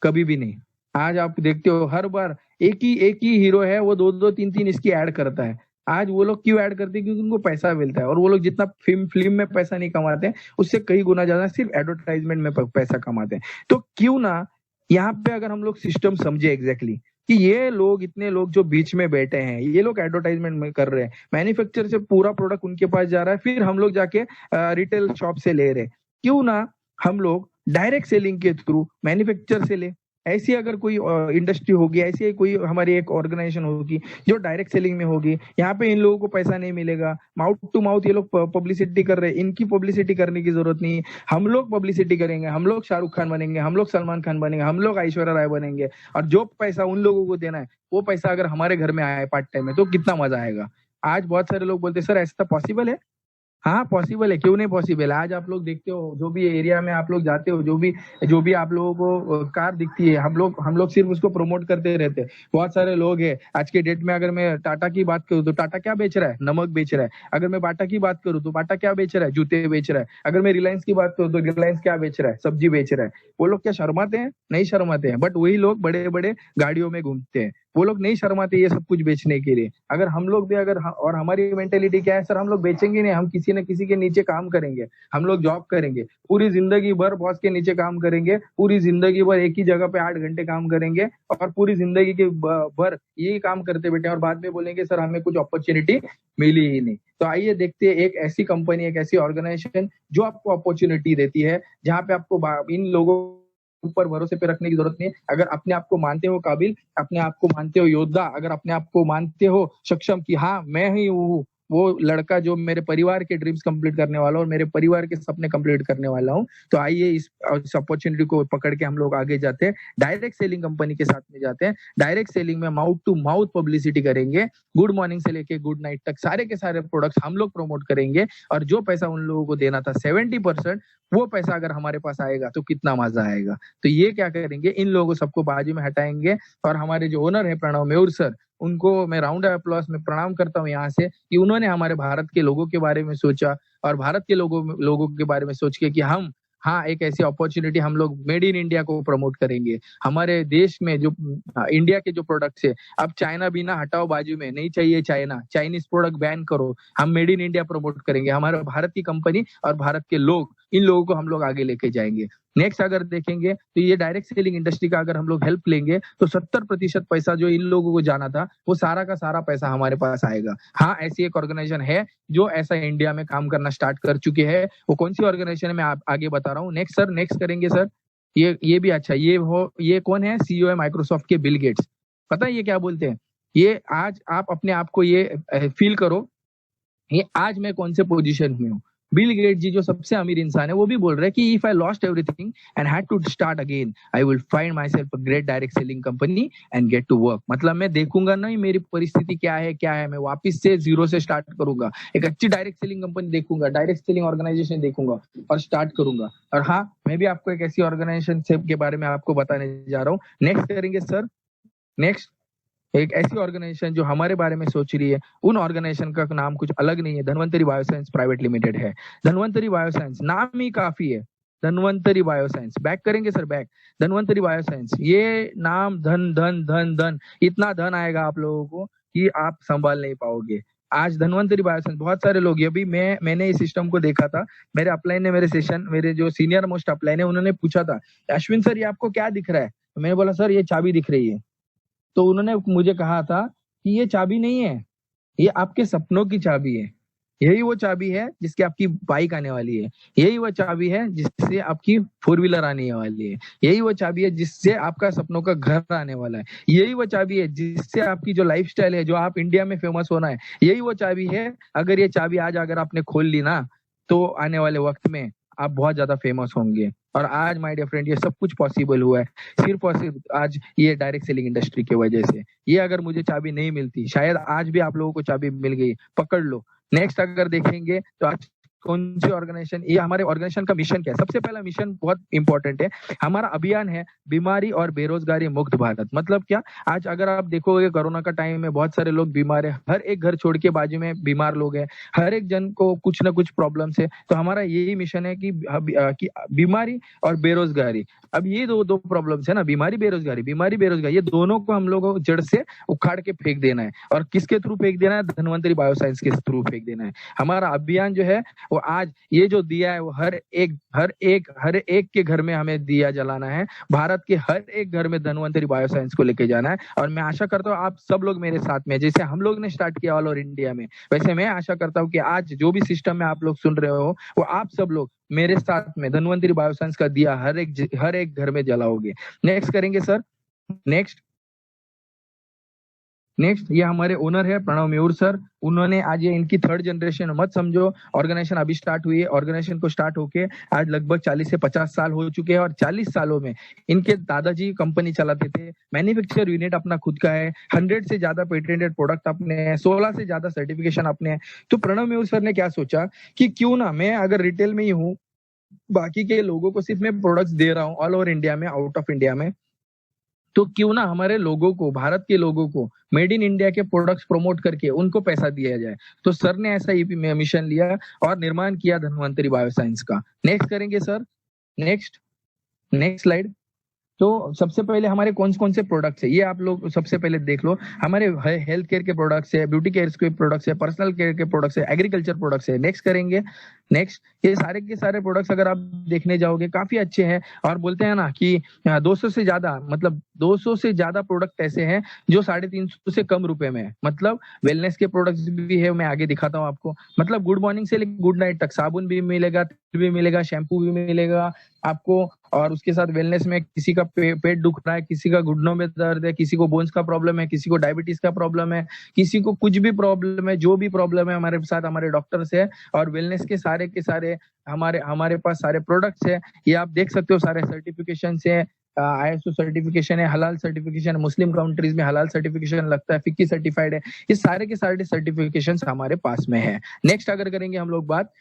कभी भी नहीं। आज आप देखते हो हर बार एक ही हीरो है, वो 2-2 3-3 इसकी ऐड करता है। आज वो लोग क्यों ऐड करते हैं? क्योंकि उनको पैसा मिलता है, और वो लोग जितना फिल्म में पैसा नहीं कमाते हैं, उससे कई गुना ज्यादा सिर्फ एडवर्टाइजमेंट में पैसा कमाते हैं। तो क्यों ना यहाँ पे अगर हम लोग सिस्टम समझे एग्जैक्टली कि ये लोग, इतने लोग जो बीच में बैठे हैं, ये लोग एडवर्टाइजमेंट में कर रहे हैं, मैन्युफैक्चर से पूरा प्रोडक्ट उनके पास जा रहा है, फिर हम लोग जाके रिटेल शॉप से ले रहे हैं। क्यों ना हम लोग डायरेक्ट सेलिंग के थ्रू मैन्युफैक्चर से ले? ऐसी अगर कोई इंडस्ट्री होगी, ऐसी कोई हमारी एक ऑर्गेनाइजेशन होगी जो डायरेक्ट सेलिंग में होगी, यहाँ पे इन लोगों को पैसा नहीं मिलेगा, माउथ टू माउथ ये लोग पब्लिसिटी कर रहे हैं। इनकी पब्लिसिटी करने की जरूरत नहीं है, हम लोग पब्लिसिटी करेंगे, हम लोग शाहरुख खान बनेंगे, हम लोग सलमान खान बनेंगे, हम लोग ऐश्वर्या राय बनेंगे, और जो पैसा उन लोगों को देना है, वो पैसा अगर हमारे घर में आए पार्ट टाइम में, तो कितना मजा आएगा। आज बहुत सारे लोग बोलते हैं सर ऐसा पॉसिबल है? हाँ पॉसिबल है, क्यों नहीं पॉसिबल है। आज आप लोग देखते हो, जो भी एरिया में आप लोग जाते हो, जो भी आप लोगों को कार दिखती है, हम लोग सिर्फ उसको प्रमोट करते रहते हैं। बहुत सारे लोग हैं आज के डेट में। अगर मैं टाटा की बात करूँ तो टाटा क्या बेच रहा है? नमक बेच रहा है। अगर मैं बाटा की बात करूँ तो बाटा क्या बेच रहा है? जूते बेच रहा है। अगर मैं रिलायंस की बात करूँ तो रिलायंस क्या बेच रहा है? सब्जी बेच रहा है। वो लोग क्या शर्माते हैं? नहीं शर्माते हैं। बट वही लोग बड़े बड़े गाड़ियों में घूमते हैं, वो लोग नहीं शर्माते ये सब कुछ बेचने के लिए। अगर हम लोग भी, और हमारी मेंटेलिटी क्या है सर? हम लोग बेचेंगे नहीं, हम किसी न किसी के नीचे काम करेंगे, हम लोग जॉब करेंगे, पूरी जिंदगी भर बॉस के नीचे काम करेंगे, पूरी जिंदगी भर एक ही जगह पे 8 घंटे काम करेंगे, और पूरी जिंदगी के भर यही काम करते बैठे, और बाद में बोलेंगे सर हमें कुछ अपॉर्चुनिटी मिली ही नहीं। तो आइए देखते हैं एक ऐसी कंपनी, एक ऐसी ऑर्गेनाइजेशन जो आपको अपॉर्चुनिटी देती है, जहाँ पे आपको इन लोगों ऊपर भरोसे पे रखने की जरूरत नहीं है। अगर अपने आप को मानते हो काबिल, अपने आप को मानते हो योद्धा, अगर अपने आप को मानते हो सक्षम कि हाँ मैं ही हूँ वो लड़का जो मेरे परिवार के ड्रीम्स कंप्लीट करने वाला हूँ और मेरे परिवार के सपने कंप्लीट करने वाला हूँ, तो आइए इस अपॉर्चुनिटी को पकड़ के हम लोग आगे जाते हैं, डायरेक्ट सेलिंग कंपनी के साथ में जाते हैं। डायरेक्ट सेलिंग में माउथ टू माउथ पब्लिसिटी करेंगे, गुड मॉर्निंग से लेके गुड नाइट तक सारे के सारे प्रोडक्ट्स हम लोग प्रमोट करेंगे, और जो पैसा उन लोगों को देना था 70%, वो पैसा अगर हमारे पास आएगा तो कितना मजा आएगा। तो ये क्या करेंगे, इन लोगों सबको बाजू में हटाएंगे, और हमारे जो ओनर है प्रणव मेहुर सर, उनको मैं राउंड ऑफ अप्लॉज में प्रणाम करता हूँ यहाँ से, कि उन्होंने हमारे भारत के लोगों के बारे में सोचा, और भारत के लोगों के बारे में सोच के कि हम हाँ एक ऐसी अपॉर्चुनिटी हम लोग मेड इन इंडिया को प्रमोट करेंगे। हमारे देश में जो इंडिया के जो प्रोडक्ट्स है, अब चाइना भी ना हटाओ, बाजू में नहीं चाहिए चाइना, चाइनीज प्रोडक्ट बैन करो, हम मेड इन इंडिया प्रमोट करेंगे। हमारे भारत की कंपनी और भारत के लोग इन लोगों को हम लोग आगे लेके जाएंगे। नेक्स्ट अगर देखेंगे तो ये डायरेक्ट सेलिंग इंडस्ट्री का अगर हम लोग हेल्प लेंगे तो 70% पैसा जो इन लोगों को जाना था वो सारा का सारा पैसा हमारे पास आएगा। हाँ, ऐसी एक ऑर्गेनाइजेशन है जो ऐसा इंडिया में काम करना स्टार्ट कर चुके हैं। वो कौन सी ऑर्गेनाइजेशन है मैं आप आगे बता रहा हूँ। नेक्स्ट सर, नेक्स्ट करेंगे सर। ये भी अच्छा, ये कौन है? सीईओ है माइक्रोसॉफ्ट के, बिल गेट्स। पता है ये क्या बोलते हैं? ये आज आप अपने आप को ये फील करो, ये आज मैं कौन से पोजीशन में हूँ। बिल गेट जी जो सबसे अमीर इंसान है वो भी बोल रहे हैं कि if I lost everything and had to start again I will find myself a great direct selling company and get to work. मतलब मैं देखूंगा नहीं मेरी परिस्थिति क्या है, मैं वापस से जीरो से स्टार्ट करूंगा, एक अच्छी डायरेक्ट सेलिंग कंपनी देखूंगा, डायरेक्ट सेलिंग ऑर्गेनाइजेशन देखूंगा और स्टार्ट करूंगा। और हाँ, मैं भी आपको एक ऐसी ऑर्गेनाइजेशन के बारे में आपको बताने जा रहा हूँ। नेक्स्ट करेंगे सर। नेक्स्ट एक ऐसी ऑर्गेनाइजेशन जो हमारे बारे में सोच रही है, उन ऑर्गेनाइजेशन का नाम कुछ अलग नहीं है, धनवंतरी बायोसाइंस प्राइवेट लिमिटेड है। धनवंतरी बायोसाइंस नाम ही काफी है, धनवंतरी बायोसाइंस। बैक करेंगे सर, बैक। धनवंतरी बायोसाइंस, ये नाम धन धन धन धन, इतना धन आएगा आप लोगों को कि आप संभाल नहीं पाओगे। आज धनवंतरी बायोसाइंस, बहुत सारे लोग, ये भी मैंने इस सिस्टम को देखा था। मेरे अपलाइन ने मेरे जो सीनियर मोस्ट अपलाइन है उन्होंने पूछा था, अश्विन सर ये आपको क्या दिख रहा है? तो मैंने बोला सर ये चाबी दिख रही है। तो उन्होंने मुझे कहा था कि ये चाबी नहीं है, ये आपके सपनों की चाबी है। यही वो चाबी है जिसकी आपकी बाइक आने वाली है, यही वो चाबी है जिससे आपकी 4 व्हीलर आने वाली है, यही वो चाबी है जिससे आपका सपनों का घर आने वाला है, यही वो चाबी है जिससे आपकी जो लाइफस्टाइल है, जो आप इंडिया में फेमस होना है, यही वो चाबी है। अगर ये चाबी आज अगर आपने खोल ली ना तो आने वाले वक्त में आप बहुत ज्यादा फेमस होंगे। और आज माय डियर फ्रेंड ये सब कुछ पॉसिबल हुआ है सिर्फ और सिर्फ आज ये डायरेक्ट सेलिंग इंडस्ट्री की वजह से। ये अगर मुझे चाबी नहीं मिलती, शायद आज भी आप लोगों को चाबी मिल गई, पकड़ लो। नेक्स्ट अगर देखेंगे तो आज कौन सी ऑर्गेनाइजेशन, ये हमारे ऑर्गेनाइजेशन का मिशन क्या है? सबसे पहला मिशन बहुत इंपॉर्टेंट है, हमारा अभियान है बीमारी और बेरोजगारी मुक्त भारत। मतलब क्या, आज अगर आप देखोगे कोरोना का टाइम में बहुत सारे लोग बीमार है, हर एक घर छोड़ के बाजू में बीमार लोग हैं, हर एक जन को कुछ ना कुछ प्रॉब्लम्स है। तो हमारा यही मिशन है कि बीमारी और बेरोजगारी, अब ये दो प्रॉब्लम्स है ना, बीमारी बेरोजगारी, ये दोनों को हम लोगों को जड़ से उखाड़ के फेंक देना है। और किसके थ्रू फेंक देना है? धनवंतरी बायोसाइंस के थ्रू फेंक देना है। हमारा अभियान जो है वो आज ये जो दिया है वो हर एक के घर में हमें दिया जलाना है, भारत के हर एक घर में धनवंतरी बायोसाइंस को लेके जाना है। और मैं आशा करता हूँ आप सब लोग मेरे साथ में, जैसे हम लोग ने स्टार्ट किया ऑल ओवर इंडिया में, वैसे मैं आशा करता हूँ कि आज जो भी सिस्टम में आप लोग सुन रहे हो वो आप सब लोग मेरे साथ में धनवंतरी बायोसाइंस का दिया हर एक घर में जलाओगे। नेक्स्ट करेंगे सर। नेक्स्ट ये हमारे ओनर है प्रणव मयूर सर, उन्होंने आज ये इनकी 3rd जनरेशन, मत समझो ऑर्गेनाइजेशन अभी स्टार्ट हुई है, ऑर्गेनाइजेशन को स्टार्ट होके आज लगभग 40 से 50 साल हो चुके हैं। और 40 सालों में इनके दादाजी कंपनी चलाते थे, मैन्युफैक्चर यूनिट अपना खुद का है, 100 से ज्यादा पेटेंटेड प्रोडक्ट अपने हैं, 16 से ज्यादा सर्टिफिकेशन अपने हैं। तो प्रणव मयूर सर ने क्या सोचा कि क्यों ना मैं अगर रिटेल में ही हूँ, बाकी के लोगों को सिर्फ मैं प्रोडक्ट्स दे रहा हूँ ऑल ओवर इंडिया में, आउट ऑफ इंडिया में, तो क्यों ना हमारे लोगों को, भारत के लोगों को मेड इन इंडिया के प्रोडक्ट्स प्रमोट करके उनको पैसा दिया जाए। तो सर ने ऐसा ही मिशन लिया और निर्माण किया धनवंतरी बायोसाइंस का। नेक्स्ट करेंगे सर। Next slide. तो सबसे पहले हमारे कौन कौन से प्रोडक्ट्स है ये आप लोग सबसे पहले देख लो। हमारे हेल्थ केयर के प्रोडक्ट्स है, ब्यूटी केयर के प्रोडक्ट्स है, पर्सनल केयर के प्रोडक्ट्स है, एग्रीकल्चर प्रोडक्ट्स है। नेक्स्ट करेंगे। नेक्स्ट ये सारे के सारे प्रोडक्ट्स अगर आप देखने जाओगे काफी अच्छे हैं। और बोलते हैं ना कि 200 से ज्यादा, मतलब 200 से ज्यादा प्रोडक्ट ऐसे हैं जो 350 से कम रुपए में है। मतलब वेलनेस के प्रोडक्ट्स भी है, मैं आगे दिखाता हूँ आपको। मतलब गुड मॉर्निंग से लेकर गुड नाइट तक साबुन भी मिलेगा, तेल भी मिलेगा, शैम्पू भी मिलेगा आपको। और उसके साथ वेलनेस में किसी का पेट दुख रहा है, किसी का घुटनों में दर्द है, किसी को बोन्स का प्रॉब्लम है, किसी को डायबिटीज का प्रॉब्लम है, किसी को कुछ भी प्रॉब्लम है, जो भी प्रॉब्लम है हमारे साथ हमारे डॉक्टर्स है। और वेलनेस के सारे हमारे पास सारे प्रोडक्ट्स है। ये आप देख सकते हो, सारे सर्टिफिकेशन है, ISO सर्टिफिकेशन है, हलाल सर्टिफिकेशन, मुस्लिम कंट्रीज में हलाल सर्टिफिकेशन लगता है, फिक्की सर्टिफाइड है। ये सारे के सारे सर्टिफिकेशन हमारे पास में है। नेक्स्ट अगर करेंगे हम लोग बात,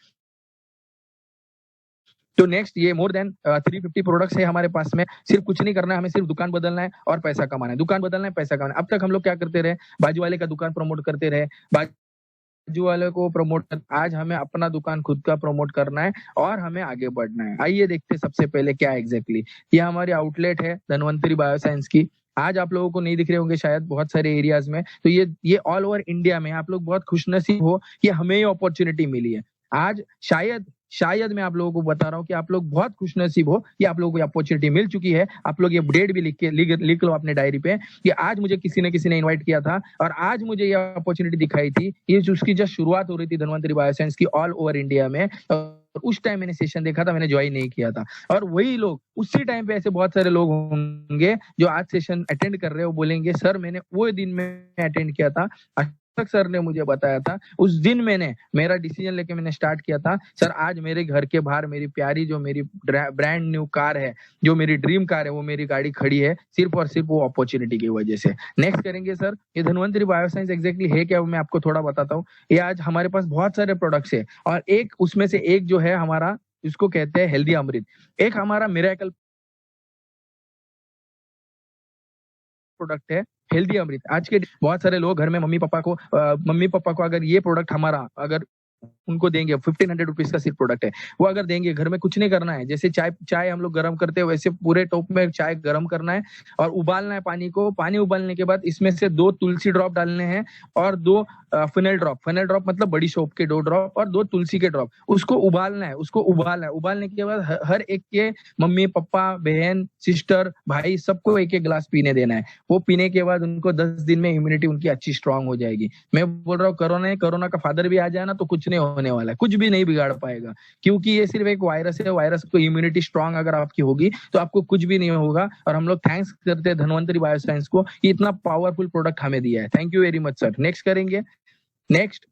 तो नेक्स्ट ये मोर देन 350 प्रोडक्ट्स है हमारे पास में। सिर्फ कुछ नहीं करना है, हमें सिर्फ दुकान बदलना है और पैसा कमाना है, दुकान बदलना है, पैसा कमाना है। अब तक हम लोग क्या करते रहे, बाजू वाले का दुकान प्रमोट करते रहे, बाजू वाले को प्रमोट कर, आज हमें अपना दुकान खुद का प्रमोट करना है और हमें आगे बढ़ना है। आइए देखते हैं सबसे पहले क्या एग्जैक्टली। ये हमारी आउटलेट है धनवंतरी बायोसाइंस की। आज आप लोगों को नहीं दिख रहे होंगे शायद बहुत सारे एरियाज में, तो ये ऑल ओवर इंडिया में आप लोग बहुत खुशनसीब हो कि हमें ये अपॉर्चुनिटी मिली है। आज शायद शायद मैं आप लोगों को बता रहा हूँ कि आप लोग बहुत खुशनसीब हो कि आप लोगों को अपॉर्चुनिटी मिल चुकी है। आप लोग ये डेट भी लिख लो अपने डायरी पे कि आज मुझे किसी न किसी ने इन्वाइट किया था और आज मुझे ये अपॉर्चुनिटी दिखाई थी। ये उसकी जस्ट शुरुआत हो रही थी धन्वंतरी बायोसाइंस की ऑल ओवर इंडिया में, और उस टाइम मैंने सेशन देखा था, मैंने ज्वाइन नहीं किया था। और वही लोग उसी टाइम पे ऐसे बहुत सारे लोग होंगे जो आज सेशन अटेंड कर रहे हो, बोलेंगे सर मैंने वो दिन में अटेंड किया था, तक सर ने मुझे बताया था, उस दिन मैंने मेरा डिसीजन लेके मैंने स्टार्ट किया था। सर आज मेरे घर के बाहर मेरी प्यारी जो मेरी ब्रांड न्यू कार है, जो मेरी ड्रीम कार है, वो मेरी गाड़ी खड़ी है सिर्फ और सिर्फ वो अपॉर्चुनिटी की वजह से। नेक्स्ट करेंगे सर, ये धन्वंतरी बायोसाइंस एग्जैक्टली है क्या, मैं आपको थोड़ा बताता हूँ। ये आज हमारे पास बहुत सारे प्रोडक्ट्स है और एक उसमें से एक जो है हमारा, इसको कहते हैं हेल्दी अमृत। एक हमारा मिरेकल प्रोडक्ट है हेल्दी अमृत। आज के बहुत सारे लोग घर में मम्मी पापा को अगर ये प्रोडक्ट हमारा अगर उनको देंगे, 1500 रुपीज का सिर्फ प्रोडक्ट है, वो अगर देंगे, घर में कुछ नहीं करना है, जैसे चाय हम लोग गर्म करते हैं वैसे पूरे टॉप में चाय गर्म करना है और उबालना है पानी को। पानी उबालने के बाद इसमें से 2 तुलसी ड्रॉप डालने हैं और 2 फनेल ड्रॉप मतलब बड़ी सोप के 2 ड्रॉप और 2 तुलसी के ड्रॉप, उसको उबालना है। उबालने के बाद हर एक के मम्मी पापा बहन सिस्टर भाई सबको एक एक गिलास पीने देना है। वो पीने के बाद उनको 10 दिन में इम्यूनिटी उनकी अच्छी स्ट्रांग हो जाएगी। मैं बोल रहा हूँ कोरोना का फादर भी आ जाए ना तो कुछ नहीं होने वाला है, कुछ भी नहीं बिगाड़ पाएगा, क्योंकि ये सिर्फ एक वायरस है। वायरस को इम्यूनिटी स्ट्रांग अगर आपकी होगी तो आपको कुछ भी नहीं होगा। और हम लोग थैंक्स करते हैं धन्वंतरी बायोसाइंस को, इतना पावरफुल प्रोडक्ट हमें दिया है। Thank you very much sir. Next करेंगे। नेक्स्ट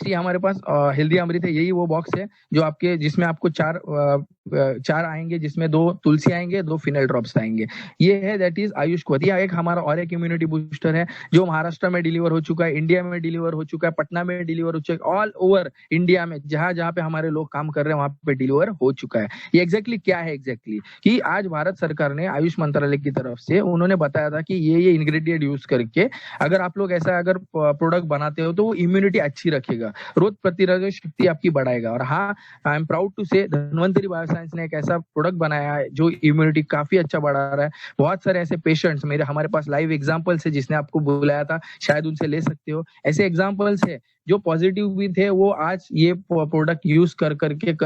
ये हमारे पास हेल्दी अमृत है। यही वो बॉक्स है जो आपके, जिसमें आपको 4 आएंगे, जिसमें 2 तुलसी आएंगे, 2 फिनाइल ड्रॉप्स आएंगे। ये है दैट इज आयुष क्वथिया। एक हमारा और एक इम्यूनिटी बूस्टर है जो महाराष्ट्र में डिलीवर हो चुका है, इंडिया में डिलीवर हो चुका है, पटना में डिलीवर हो चुका है, ऑल ओवर इंडिया में जहां जहां पे हमारे लोग काम कर रहे हैं वहां पे डिलीवर हो चुका है। ये एग्जैक्टली क्या है, एग्जैक्टली कि आज भारत सरकार ने आयुष मंत्रालय की तरफ से उन्होंने बताया था कि ये इंग्रेडिएंट यूज करके अगर आप लोग ऐसा अगर प्रोडक्ट बनाते हो तो वो इम्यूनिटी अच्छी रखेगा, रोग प्रतिरोधक शक्ति आपकी बढ़ाएगा। और हाँ, आई एम प्राउड टू से धन्वंतरी बायोसाइंस ने एक ऐसा प्रोडक्ट बनाया है जो इम्यूनिटी काफी अच्छा बढ़ा रहा है। बहुत सारे ऐसे पेशेंट्स हमारे पास लाइव एग्जांपल्स है, जिसने आपको बुलाया था, शायद उनसे ले सकते हो। ऐसे एग्जांपल्स है जो पॉजिटिव भी थे, वो आज ये प्रोडक्ट यूज कर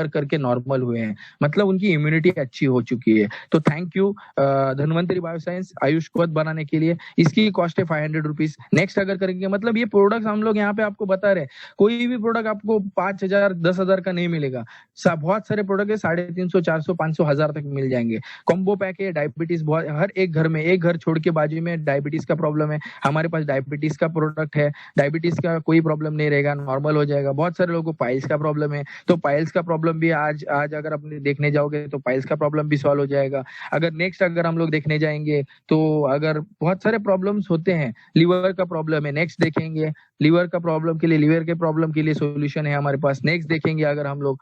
करके नॉर्मल हुए हैं, मतलब उनकी इम्यूनिटी अच्छी हो चुकी है। तो thank you Dhanvantari Bioscience Ayush Kwath बनाने के लिए। इसकी कॉस्ट है 500 रुपीज। नेक्स्ट अगर करेंगे, मतलब ये प्रोडक्ट हम लोग यहाँ पे आपको बता रहे हैं, कोई भी प्रोडक्ट आपको 5000 10,000 का नहीं मिलेगा। बहुत सारे प्रोडक्ट है 350 400 500 1000 तक मिल जाएंगे। कॉम्बो पैक है। डायबिटीज बहुत, हर एक घर में, एक घर छोड़ के बाजू में डायबिटीज का प्रॉब्लम है, हमारे पास डायबिटीज का प्रोडक्ट है। डायबिटीज का कोई प्रॉब्लम नहीं रहेगा, नॉर्मल हो जाएगा। बहुत सारे लोगों को पाइल्स का प्रॉब्लम है, तो पाइल्स का प्रॉब्लम भी आज अगर अपने देखने जाओगे तो पाइल्स का प्रॉब्लम भी सॉल्व हो जाएगा। अगर नेक्स्ट अगर हम लोग देखने जाएंगे तो अगर बहुत सारे प्रॉब्लम्स होते हैं, लिवर का प्रॉब्लम है, नेक्स्ट देखेंगे लिवर के प्रॉब्लम के लिए सॉल्यूशन है हमारे पास। नेक्स्ट देखेंगे अगर हम लोग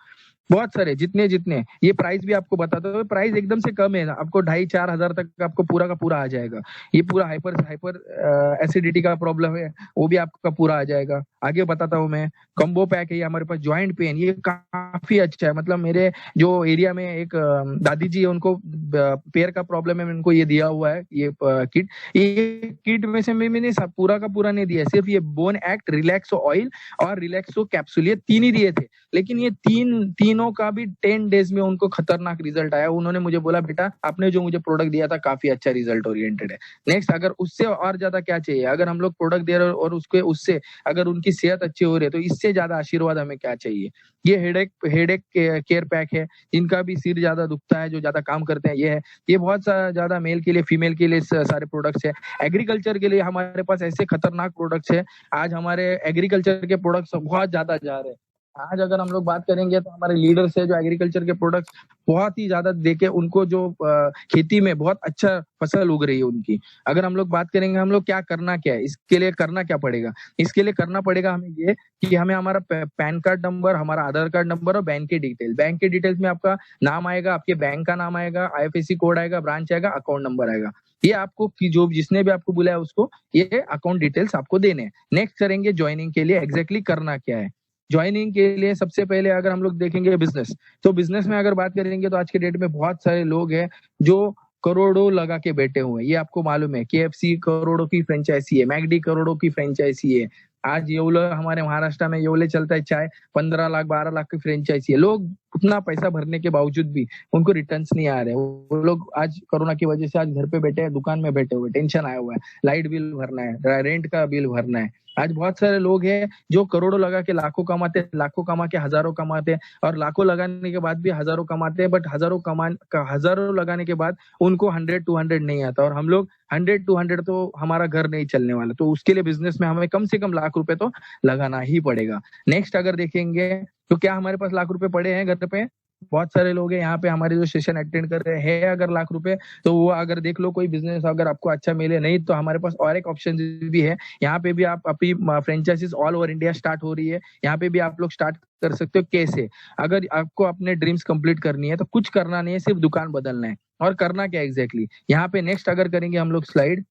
बहुत सारे जितने ये प्राइस भी आपको बताता हूँ, प्राइस एकदम से कम है, आपको 2,500 4,000 तक आपको पूरा का पूरा आ जाएगा। ये पूरा हाइपर एसिडिटी का प्रॉब्लम है, वो भी आपका पूरा आ जाएगा। आगे बताता हूँ मैं। कॉम्बो पैक है हमारे पास। ज्वाइंट पेन, ये काफी अच्छा है, मतलब मेरे जो एरिया में एक दादी जी है, उनको पैर का प्रॉब्लम है, उनको ये दिया हुआ है ये किट। ये किट में से मैंने पूरा का पूरा नहीं दिया, सिर्फ ये बोन एक्ट, रिलैक्सो ऑयल और रिलैक्सो कैप्सूल, ये 3 ही दिए थे। लेकिन ये तीनों का भी 10 डेज में उनको खतरनाक रिजल्ट आया। उन्होंने मुझे बोला बेटा आपने जो मुझे प्रोडक्ट दिया था काफी अच्छा रिजल्ट ओरिएंटेड है। नेक्स्ट, अगर उससे और ज्यादा क्या चाहिए, अगर हम लोग प्रोडक्ट दे रहे हैं और उससे अगर उनकी सेहत अच्छी हो रही है तो इससे ज्यादा आशीर्वाद हमें क्या चाहिए। ये हेडेक केयर पैक है, जिनका भी सिर ज्यादा दुखता है, जो ज्यादा काम करते हैं, ये है। ये बहुत ज्यादा मेल के लिए फीमेल के लिए सारे प्रोडक्ट्स है। एग्रीकल्चर के लिए हमारे पास ऐसे खतरनाक प्रोडक्ट्स है। आज हमारे एग्रीकल्चर के प्रोडक्ट्स बहुत ज्यादा जा रहे हैं। आज अगर हम लोग बात करेंगे तो हमारे लीडर्स है जो एग्रीकल्चर के प्रोडक्ट्स बहुत ही ज्यादा देके उनको जो खेती में बहुत अच्छा फसल उग रही है उनकी। अगर हम लोग बात करेंगे हम लोग क्या है, इसके लिए करना क्या पड़ेगा, इसके लिए करना पड़ेगा हमें ये कि हमें हमारा पैन कार्ड नंबर, हमारा आधार कार्ड नंबर और बैंक के डिटेल्स में आपका नाम आएगा, आपके बैंक का नाम आएगा, IFSC कोड आएगा, ब्रांच आएगा, अकाउंट नंबर आएगा। ये आपको कि जो जिसने भी आपको बुलाया उसको ये अकाउंट डिटेल्स आपको देने हैं। नेक्स्ट करेंगे ज्वाइनिंग के लिए एग्जैक्टली करना क्या है। ज्वाइनिंग के लिए सबसे पहले अगर हम लोग देखेंगे बिजनेस, तो बिजनेस में अगर बात करेंगे तो आज के डेट में बहुत सारे लोग हैं जो करोड़ों लगा के बैठे हुए हैं। ये आपको मालूम है KFC करोड़ों की फ्रेंचाइजी है, मैकडी करोड़ों की फ्रेंचाइजी है, आज येवले हमारे महाराष्ट्र में येवले चलता है चाय, 15 लाख 12 लाख की फ्रेंचाइजी है। लोग उतना पैसा भरने के बावजूद भी उनको रिटर्न्स नहीं आ रहे। वो लोग आज कोरोना की वजह से आज घर पे बैठे हैं, दुकान में बैठे हुए, टेंशन आया हुआ है, लाइट बिल भरना है, रेंट का बिल भरना है। आज बहुत सारे लोग हैं जो करोड़ों लगा के लाखों कमाते, लाखों कमा के हजारों कमाते हैं, और लाखों लगाने के बाद भी हजारों कमाते हैं, बट हजारों लगाने के बाद उनको 100-200 नहीं आता। और हम लोग 100-200 तो हमारा घर नहीं चलने वाला, तो उसके लिए बिजनेस में हमें कम से कम लाख रुपए तो लगाना ही पड़ेगा। नेक्स्ट अगर देखेंगे तो क्या हमारे पास लाख रुपए पड़े हैं घर पे? बहुत सारे लोग हैं यहाँ पे हमारे जो सेशन अटेंड कर रहे हैं, अगर लाख रुपए, तो वो अगर देख लो कोई बिजनेस अगर आपको अच्छा मिले, नहीं तो हमारे पास और एक ऑप्शन भी है। यहाँ पे भी आप अपनी franchises all over India start हो रही है, यहाँ पे भी आप लोग स्टार्ट कर सकते हो। कैसे? अगर आपको अपने ड्रीम्स कंप्लीट करनी है तो कुछ करना नहीं है, सिर्फ दुकान बदलना है। और करना क्या एग्जैक्टली यहाँ पे नेक्स्ट अगर करेंगे हम लोग स्लाइड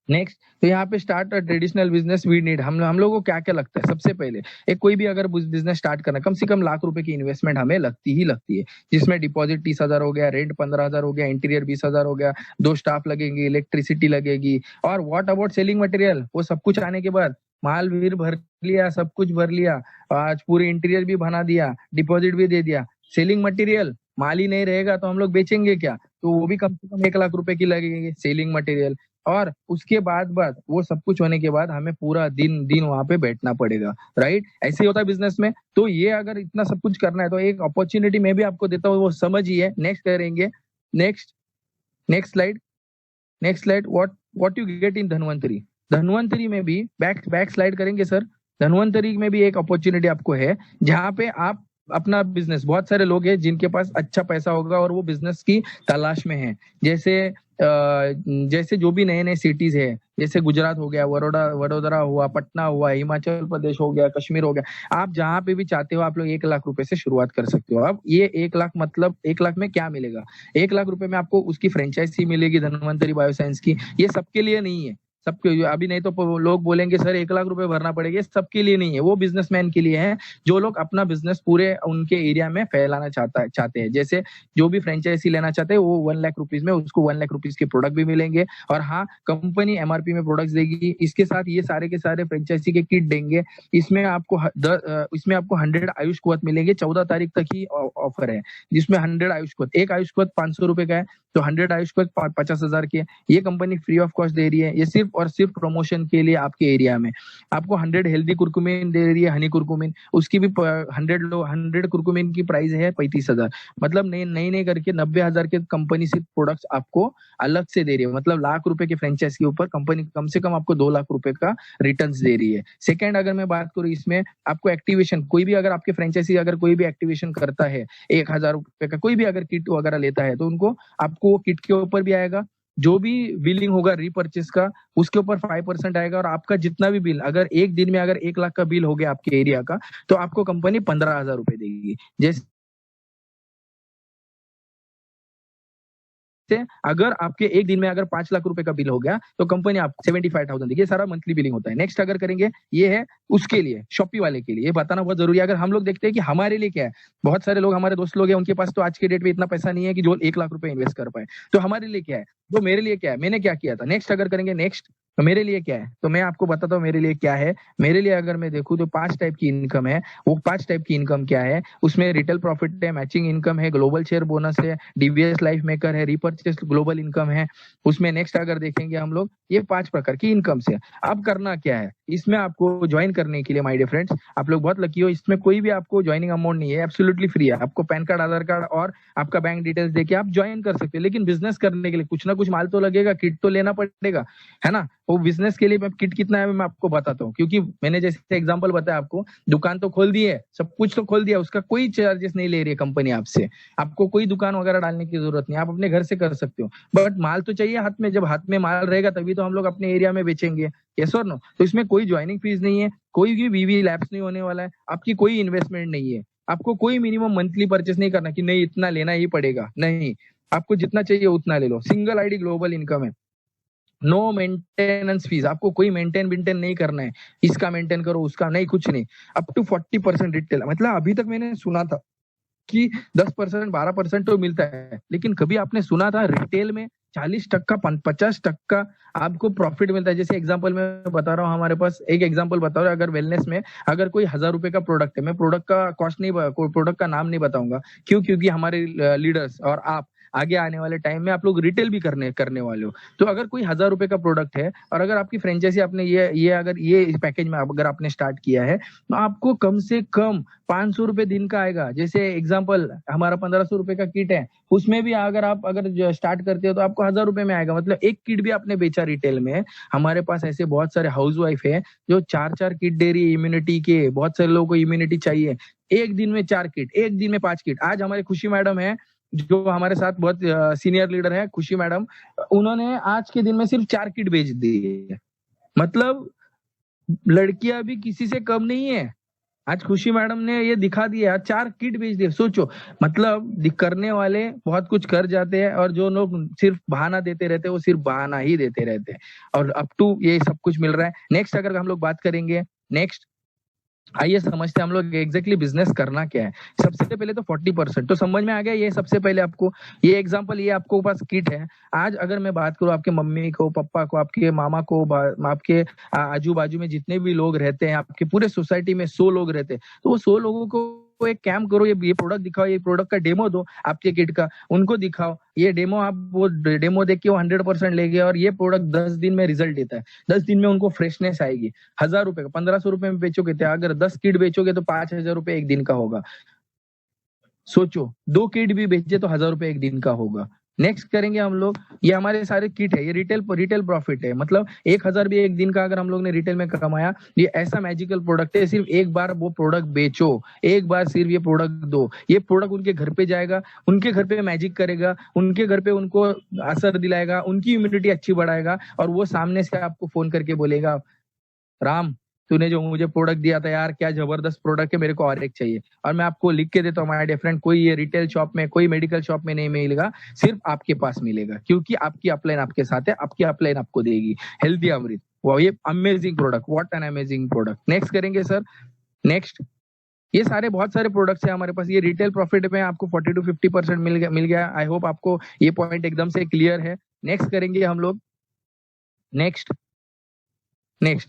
नेक्स्ट, तो यहाँ पे start traditional business we need, हम लोगों को क्या क्या लगता है? सबसे पहले एक कोई भी अगर बिजनेस स्टार्ट करना, कम से कम लाख रुपए की इन्वेस्टमेंट हमें लगती ही लगती है, जिसमें डिपॉजिट 30,000 हो गया, रेंट 15,000 हो गया, इंटीरियर 20,000 हो गया, 2 स्टाफ लगेंगे, इलेक्ट्रिसिटी लगेगी, और व्हाट अबाउट सेलिंग मटेरियल? वो सब कुछ आने के बाद माल भी भर लिया, सब कुछ भर लिया, आज पूरे इंटीरियर भी बना दिया, डिपॉजिट भी दे दिया, सेलिंग मटेरियल माल ही नहीं रहेगा तो हम लोग बेचेंगे क्या? तो वो भी कम से कम 1 लाख रुपए की लगेगी सेलिंग मटेरियल। और उसके बाद वो सब कुछ होने के बाद हमें पूरा दिन दिन वहां पे बैठना पड़ेगा, राइट? ऐसे ही होता है बिजनेस में। तो ये अगर इतना सब कुछ करना है तो एक अपॉर्चुनिटी मैं भी आपको देता हूँ, वो समझिए। नेक्स्ट करेंगे, next next slide, next slide. What you get in Dhanvantari? Dhanvantari में भी बैक बैक स्लाइड करेंगे सर। धनवंतरी में भी एक अपॉर्चुनिटी आपको है, जहां पे आप अपना बिजनेस, बहुत सारे लोग हैं जिनके पास अच्छा पैसा होगा और वो बिजनेस की तलाश में है। जैसे जो भी नए नए सिटीज है, जैसे गुजरात हो गया, वडोदरा हुआ, पटना हुआ, हिमाचल प्रदेश हो गया, कश्मीर हो गया, आप जहां पे भी चाहते हो आप लोग 1 लाख रुपए से शुरुआत कर सकते हो। अब ये 1 लाख मतलब 1 लाख में क्या मिलेगा? 1 लाख रुपए में आपको उसकी फ्रेंचाइजी मिलेगी धनवंतरी बायोसाइंस की। ये सबके लिए नहीं है, सबके अभी नहीं तो लोग बोलेंगे सर 1 लाख रुपए भरना पड़ेगा, सबके लिए नहीं है, वो बिजनेसमैन के लिए है जो लोग अपना बिजनेस पूरे उनके एरिया में फैलाना चाहते हैं। जैसे जो भी फ्रेंचाइजी लेना चाहते हैं वो 1 लाख रुपीज में उसको 1 लाख रुपीज के प्रोडक्ट भी मिलेंगे, और हाँ, कंपनी एमआरपी में प्रोडक्ट्स देगी, इसके साथ ये सारे के सारे फ्रेंचाइजी के किट देंगे। इसमें आपको 100 आयुष कुवत मिलेंगे, 14 तारीख तक ही ऑफर है, जिसमें 100 आयुष कुवत, एक आयुष कुवत 500 रुपए का है, तो 100 आयुष कुवत 50,000 के ये कंपनी फ्री ऑफ कॉस्ट दे रही है। ये सिर्फ और सिर्फ प्रमोशन के लिए आपके एरिया में आपको 100 हेल्दी कुरकुमिन दे रही है, हनी कुरकुमिन, उसकी भी 100 कुरकुमिन की प्राइस है 35,000। मतलब नई नई करके 90,000 के कंपनी से प्रोडक्ट्स आपको अलग से दे रही है। मतलब लाख रुपए के फ्रेंचाइज के ऊपर कंपनी कम से कम आपको 2 लाख रुपए का रिटर्न दे रही है। सेकेंड अगर मैं बात करूँ, इसमें आपको एक्टिवेशन, कोई भी अगर आपके फ्रेंचाइजी अगर कोई भी एक्टिवेशन करता है 1,000 रुपए का, कोई भी अगर किट वगैरह लेता है, तो उनको आपको वो किट के ऊपर भी आएगा, जो भी बिलिंग होगा रीपर्चेस का उसके ऊपर 5% आएगा, और आपका जितना भी बिल, अगर एक दिन में अगर 1 लाख का बिल हो गया आपके एरिया का, तो आपको कंपनी 15,000 रुपए देगी। जैसे अगर आपके एक दिन में अगर 5 लाख रुपए का बिल हो गया तो कंपनी आपको 75,000 देगी। ये सारा मंथली बिलिंग होता है। नेक्स्ट अगर करेंगे, ये है उसके लिए, शॉपी वाले के लिए। ये बताना बहुत जरूरी है। अगर हम लोग देखते हैं कि हमारे लिए क्या है, बहुत सारे लोग हमारे दोस्त लोग हैं, उनके पास तो आज के डेट में इतना पैसा नहीं है कि जो 1 लाख रुपए इन्वेस्ट कर पाए। तो हमारे लिए क्या है, तो मेरे लिए क्या है, मैंने क्या किया था। नेक्स्ट अगर करेंगे, नेक्स्ट, तो मेरे लिए क्या है, तो मैं आपको बताता हूँ मेरे लिए क्या है। मेरे लिए अगर मैं देखूँ तो 5 टाइप की इनकम है। वो 5 टाइप की इनकम क्या है, उसमें रिटेल प्रॉफिट है, मैचिंग इनकम है, ग्लोबल शेयर बोनस है, डीवीएस लाइफ मेकर है, रिपर्चेस ग्लोबल इनकम है। उसमें नेक्स्ट अगर देखेंगे हम लोग, ये 5 प्रकार की इनकम से। अब करना क्या है, इसमें आपको ज्वाइन करने के लिए माय डियर फ्रेंड्स, आप लोग बहुत लकी हो, इसमें कोई भी आपको ज्वाइनिंग अमाउंट नहीं है, एब्सोल्युटली फ्री है। आपको पैन कार्ड, आधार कार्ड और आपका बैंक डिटेल्स देके आप ज्वाइन कर सकते हो। लेकिन बिजनेस करने के लिए कुछ ना कुछ माल तो लगेगा, किट तो लेना पड़ेगा, है ना। वो बिजनेस के लिए किट कितना है मैं आपको बताता हूँ, क्योंकि मैंने जैसे एग्जांपल बताया आपको, दुकान तो खोल दी है, सब कुछ तो खोल दिया, उसका कोई चार्जेस नहीं ले रही है कंपनी आपसे, आपको कोई दुकान वगैरह डालने की जरूरत नहीं, आप अपने घर से कर सकते हो। बट माल तो चाहिए हाथ में, जब हाथ में माल रहेगा तभी तो हम लोग अपने एरिया में बेचेंगे, यस और नो। तो इसमें कोई ज्वाइनिंग फीस नहीं है, कोई भी वीवी लैप्स नहीं होने वाला है, आपकी कोई इन्वेस्टमेंट नहीं है, आपको कोई मिनिमम मंथली परचेस नहीं करना कि नहीं इतना लेना ही पड़ेगा, नहीं, आपको जितना चाहिए उतना ले लो। सिंगल आईडी ग्लोबल इनकम है, नो मेंटेनेंस फीस, आपको कोई मेंटेन नहीं करना है, इसका मेंटेन करो उसका नहीं, कुछ नहीं। अप टू 40% रिटेल, मतलब अभी तक मैंने सुना था कि 10% 12% तो मिलता है, लेकिन कभी आपने सुना था रिटेल में 40% 50% आपको प्रॉफिट मिलता है। जैसे एग्जांपल मैं बता रहा हूँ, हमारे पास एक एग्जांपल बता रहा हूँ, अगर वेलनेस में अगर कोई 1000 रुपए का प्रोडक्ट है, मैं प्रोडक्ट का कॉस्ट नहीं, कोई प्रोडक्ट का नाम नहीं बताऊंगा, क्यों? क्योंकि हमारे लीडर्स और आप आगे आने वाले टाइम में आप लोग रिटेल भी करने करने वाले हो। तो अगर कोई 1000 रुपए का प्रोडक्ट है और अगर आपकी फ्रेंचाइजी आपने ये अगर ये इस पैकेज में अगर आपने स्टार्ट किया है, तो आपको कम से कम 500 रुपए दिन का आएगा। जैसे एग्जाम्पल हमारा 1500 रुपए का किट है, उसमें भी अगर स्टार्ट करते हो तो आपको 1000 रुपए में आएगा। मतलब एक किट भी आपने बेचा रिटेल में। हमारे पास ऐसे बहुत सारे हाउस वाइफ है जो 4-4 किट दे रही है इम्यूनिटी के। बहुत सारे लोगों को इम्यूनिटी चाहिए, एक दिन में 4 किट, एक दिन में 5 किट। आज हमारे खुशी मैडम है जो हमारे साथ बहुत सीनियर लीडर है, खुशी मैडम, उन्होंने आज के दिन में सिर्फ 4 किट बेच दी है। मतलब लड़कियां भी किसी से कम नहीं है। आज खुशी मैडम ने ये दिखा दिया, 4 किट बेच दिए। सोचो, मतलब करने वाले बहुत कुछ कर जाते हैं और जो लोग सिर्फ बहाना देते रहते हैं वो सिर्फ बहाना ही देते रहते हैं। और अप टू ये सब कुछ मिल रहा है। नेक्स्ट अगर हम लोग बात करेंगे, नेक्स्ट आइए समझते हैं हम लोग एग्जैक्टली बिजनेस करना क्या है। सबसे पहले तो 40% तो समझ में आ गया। ये सबसे पहले आपको ये एग्जांपल, ये आपको पास किट है। आज अगर मैं बात करूं, आपके मम्मी को, पापा को, आपके मामा को, आपके आजू बाजू में जितने भी लोग रहते हैं, आपके पूरे सोसाइटी में 100 लोग रहते हैं, तो वो 100 लोगों को एक कैम्प करो, ये प्रोडक्ट दिखाओ, ये प्रोडक्ट का डेमो दो आपके किट का, उनको दिखाओ ये डेमो। आप वो डेमो देख के वो 100% ले गए और ये प्रोडक्ट 10 दिन में रिजल्ट देता है। 10 दिन में उनको फ्रेशनेस आएगी। 1000 रुपए का 1500 रुपए में बेचोगे, तो अगर 10 किट बेचोगे तो 5000 रुपए एक दिन का होगा। सोचो, 2 किट भी बेचे तो 1000 रुपए एक दिन का होगा। नेक्स्ट करेंगे हम लोग, ये हमारे सारे किट है, ये रिटेल प्रॉफिट है। मतलब 1000 भी एक दिन का अगर हम लोग ने रिटेल में कमाया, ये ऐसा मैजिकल प्रोडक्ट है। सिर्फ एक बार वो प्रोडक्ट बेचो, एक बार सिर्फ ये प्रोडक्ट दो, ये प्रोडक्ट उनके घर पे जाएगा, उनके घर पे मैजिक करेगा, उनके घर पे उनको असर दिलाएगा, उनकी इम्यूनिटी अच्छी बढ़ाएगा। और वो सामने से आपको फोन करके बोलेगा, राम, तूने जो मुझे प्रोडक्ट दिया था यार, क्या जबरदस्त प्रोडक्ट है, मेरे को और एक चाहिए। और मैं आपको लिख के देता हूँ माय डियर फ्रेंड, कोई ये रिटेल शॉप में, कोई मेडिकल शॉप में नहीं मिलेगा, सिर्फ आपके पास मिलेगा, क्योंकि आपकी अपलाइन आपके साथ है, आपकी अपलाइन आपको देगी हेल्दी अमृत। वो ये amazing product, what an amazing product. Next करेंगे सर, नेक्स्ट ये सारे बहुत सारे प्रोडक्ट्स है हमारे पास। ये रिटेल प्रॉफिट में आपको 40 to 50% मिल गया। आई होप आपको ये पॉइंट एकदम से क्लियर है। नेक्स्ट करेंगे हम लोग, नेक्स्ट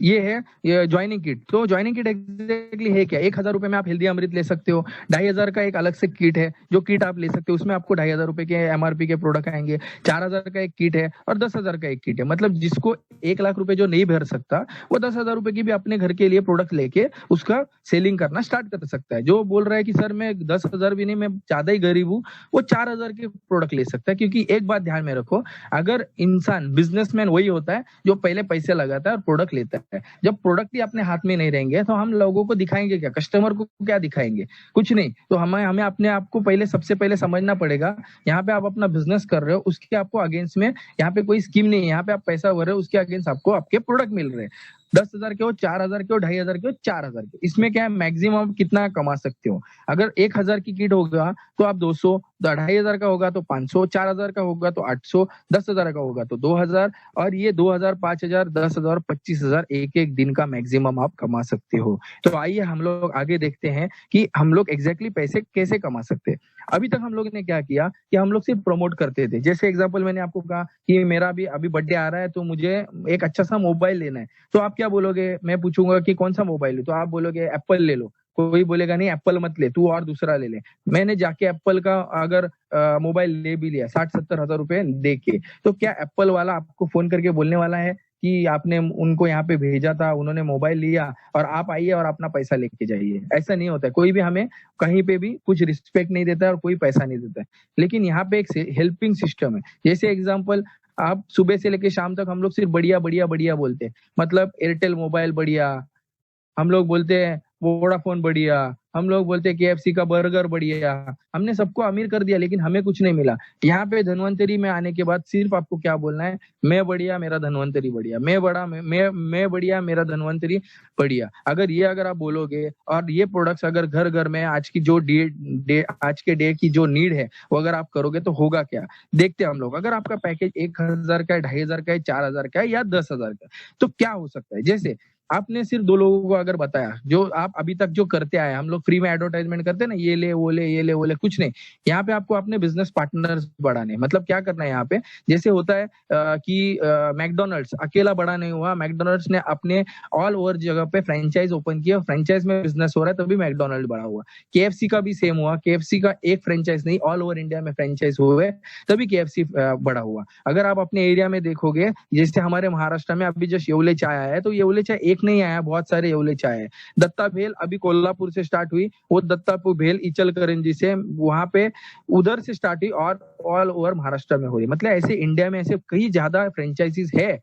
ये है ये ज्वाइनिंग किट। तो ज्वाइनिंग किट एग्जैक्टली है क्या? 1000 रुपए में आप हेल्दी अमृत ले सकते हो। 2500 का एक अलग से किट है, जो किट आप ले सकते हो, उसमें आपको 2500 रुपए के एमआरपी के प्रोडक्ट आएंगे। 4000 का एक किट है और 10,000 का एक किट है। मतलब जिसको 1 लाख रुपए जो नहीं भर सकता, वो 10,000 रुपए की भी अपने घर के लिए प्रोडक्ट लेके उसका सेलिंग करना स्टार्ट कर सकता है। जो बोल रहा है कि सर मैं 10,000 भी नहीं, मैं ज्यादा ही गरीब हूँ, वो 4000 के प्रोडक्ट ले सकता है। क्योंकि एक बात ध्यान में रखो, अगर इंसान बिजनेसमैन वही होता है जो पहले पैसे लगाता है और प्रोडक्ट लेता है। जब प्रोडक्ट ही अपने हाथ में नहीं रहेंगे तो हम लोगों को दिखाएंगे क्या? कस्टमर को क्या दिखाएंगे? कुछ नहीं। तो हमें हमें अपने आप को पहले सबसे पहले समझना पड़ेगा, यहाँ पे आप अपना बिजनेस कर रहे हो, उसके आपको अगेंस्ट में यहाँ पे कोई स्कीम नहीं है, यहाँ पे आप पैसा भर रहे हो, उसके अगेंस्ट आपको आपके प्रोडक्ट मिल रहे हैं। 10,000 के हो, 4,000 के हो, 2500 के हो, 4,000 के, इसमें क्या है, मैक्सिमम कितना कमा सकते हो। अगर 1000 की किट होगा तो आप 200, 2500 का होगा तो 500, 4000 का होगा तो 800, 10,000 का होगा तो 2000, और ये 2000, 5000, 10,000, 25,000 एक एक दिन का मैक्सिमम आप कमा सकते हो। तो आइए हम लोग आगे देखते हैं कि हम लोग एग्जैक्टली पैसे कैसे कमा सकते हैं। अभी तक हम लोग ने क्या किया कि हम लोग सिर्फ प्रमोट करते थे। जैसे एग्जाम्पल मैंने आपको कहा कि मेरा भी अभी बर्थडे आ रहा है तो मुझे एक अच्छा सा मोबाइल लेना है। तो आप क्या बोलोगे? मैं पूछूंगा कि कौन सा मोबाइल है, तो आप बोलोगे एप्पल ले लो। कोई बोलेगा नहीं एप्पल मत ले, तू और दूसरा ले ले। मैंने जाके एप्पल का अगर मोबाइल ले भी लिया 60-70 हजार रुपए दे के, तो क्या एप्पल वाला आपको फोन करके बोलने वाला है कि आपने उनको यहाँ पे भेजा था, उन्होंने मोबाइल लिया और आप आइए और अपना पैसा लेके जाइए? ऐसा नहीं होता है। कोई भी हमें कहीं पे भी कुछ रिस्पेक्ट नहीं देता है और कोई पैसा नहीं देता है। लेकिन यहाँ पे एक हेल्पिंग सिस्टम है। जैसे एग्जाम्पल, आप सुबह से लेके शाम तक हम लोग सिर्फ बढ़िया बढ़िया बढ़िया बोलते हैं। मतलब एयरटेल मोबाइल बढ़िया, हम लोग बोलते हैं वोडाफोन बढ़िया, हम लोग बोलते हैं केएफसी का बर्गर बढ़िया। हमने सबको अमीर कर दिया लेकिन हमें कुछ नहीं मिला। यहाँ पे धन्वंतरी में आने के बाद सिर्फ आपको क्या बोलना है? मैं बढ़िया, मेरा धन्वंतरी बढ़िया। मैं बढ़िया, मेरा धन्वंतरी बढ़िया। अगर आप बोलोगे और ये प्रोडक्ट्स अगर घर घर में आज की जो आज के डे की जो नीड है वो अगर आप करोगे तो होगा क्या? देखते हैं हम लोग। अगर आपका पैकेज 1000 का है, 2500 का है, 4000 का है या 10,000 का है, तो क्या हो सकता है। जैसे आपने सिर्फ 2 लोगों को अगर बताया, जो आप अभी तक जो करते आए, हम लोग फ्री में एडवर्टाइजमेंट करते हैं ना, ये ले वो ले ये ले वो ले, कुछ नहीं। यहाँ पे आपको अपने बिजनेस पार्टनर्स बढ़ाने, मतलब क्या करना है यहाँ पे, जैसे होता है कि मैकडोनल्ड्स अकेला बड़ा नहीं हुआ, मैकडोनल्ड्स ने अपने ऑल ओवर जगह पे फ्रेंचाइज ओपन किया, फ्रेंचाइज में बिजनेस हो रहा है तभी मैकडोनल्ड बड़ा हुआ। केएफसी का भी सेम हुआ, केएफसी का एक फ्रेंचाइज नहीं, ऑल ओवर इंडिया में फ्रेंचाइज हुए तभी केएफसी बड़ा हुआ। अगर आप अपने एरिया में देखोगे, जैसे हमारे महाराष्ट्र में अभी जो येवले चाय आया है, तो येवले चाय एक नहीं आया, बहुत सारे येवले चाय है। दत्ता भेल अभी कोल्हापुर से स्टार्ट हुई, वो दत्तापुर भेल इचलकरंजी से वहां पे उधर से स्टार्ट हुई और ऑल ओवर महाराष्ट्र में हो रही। मतलब ऐसे इंडिया में ऐसे कई ज्यादा फ्रेंचाइजीज है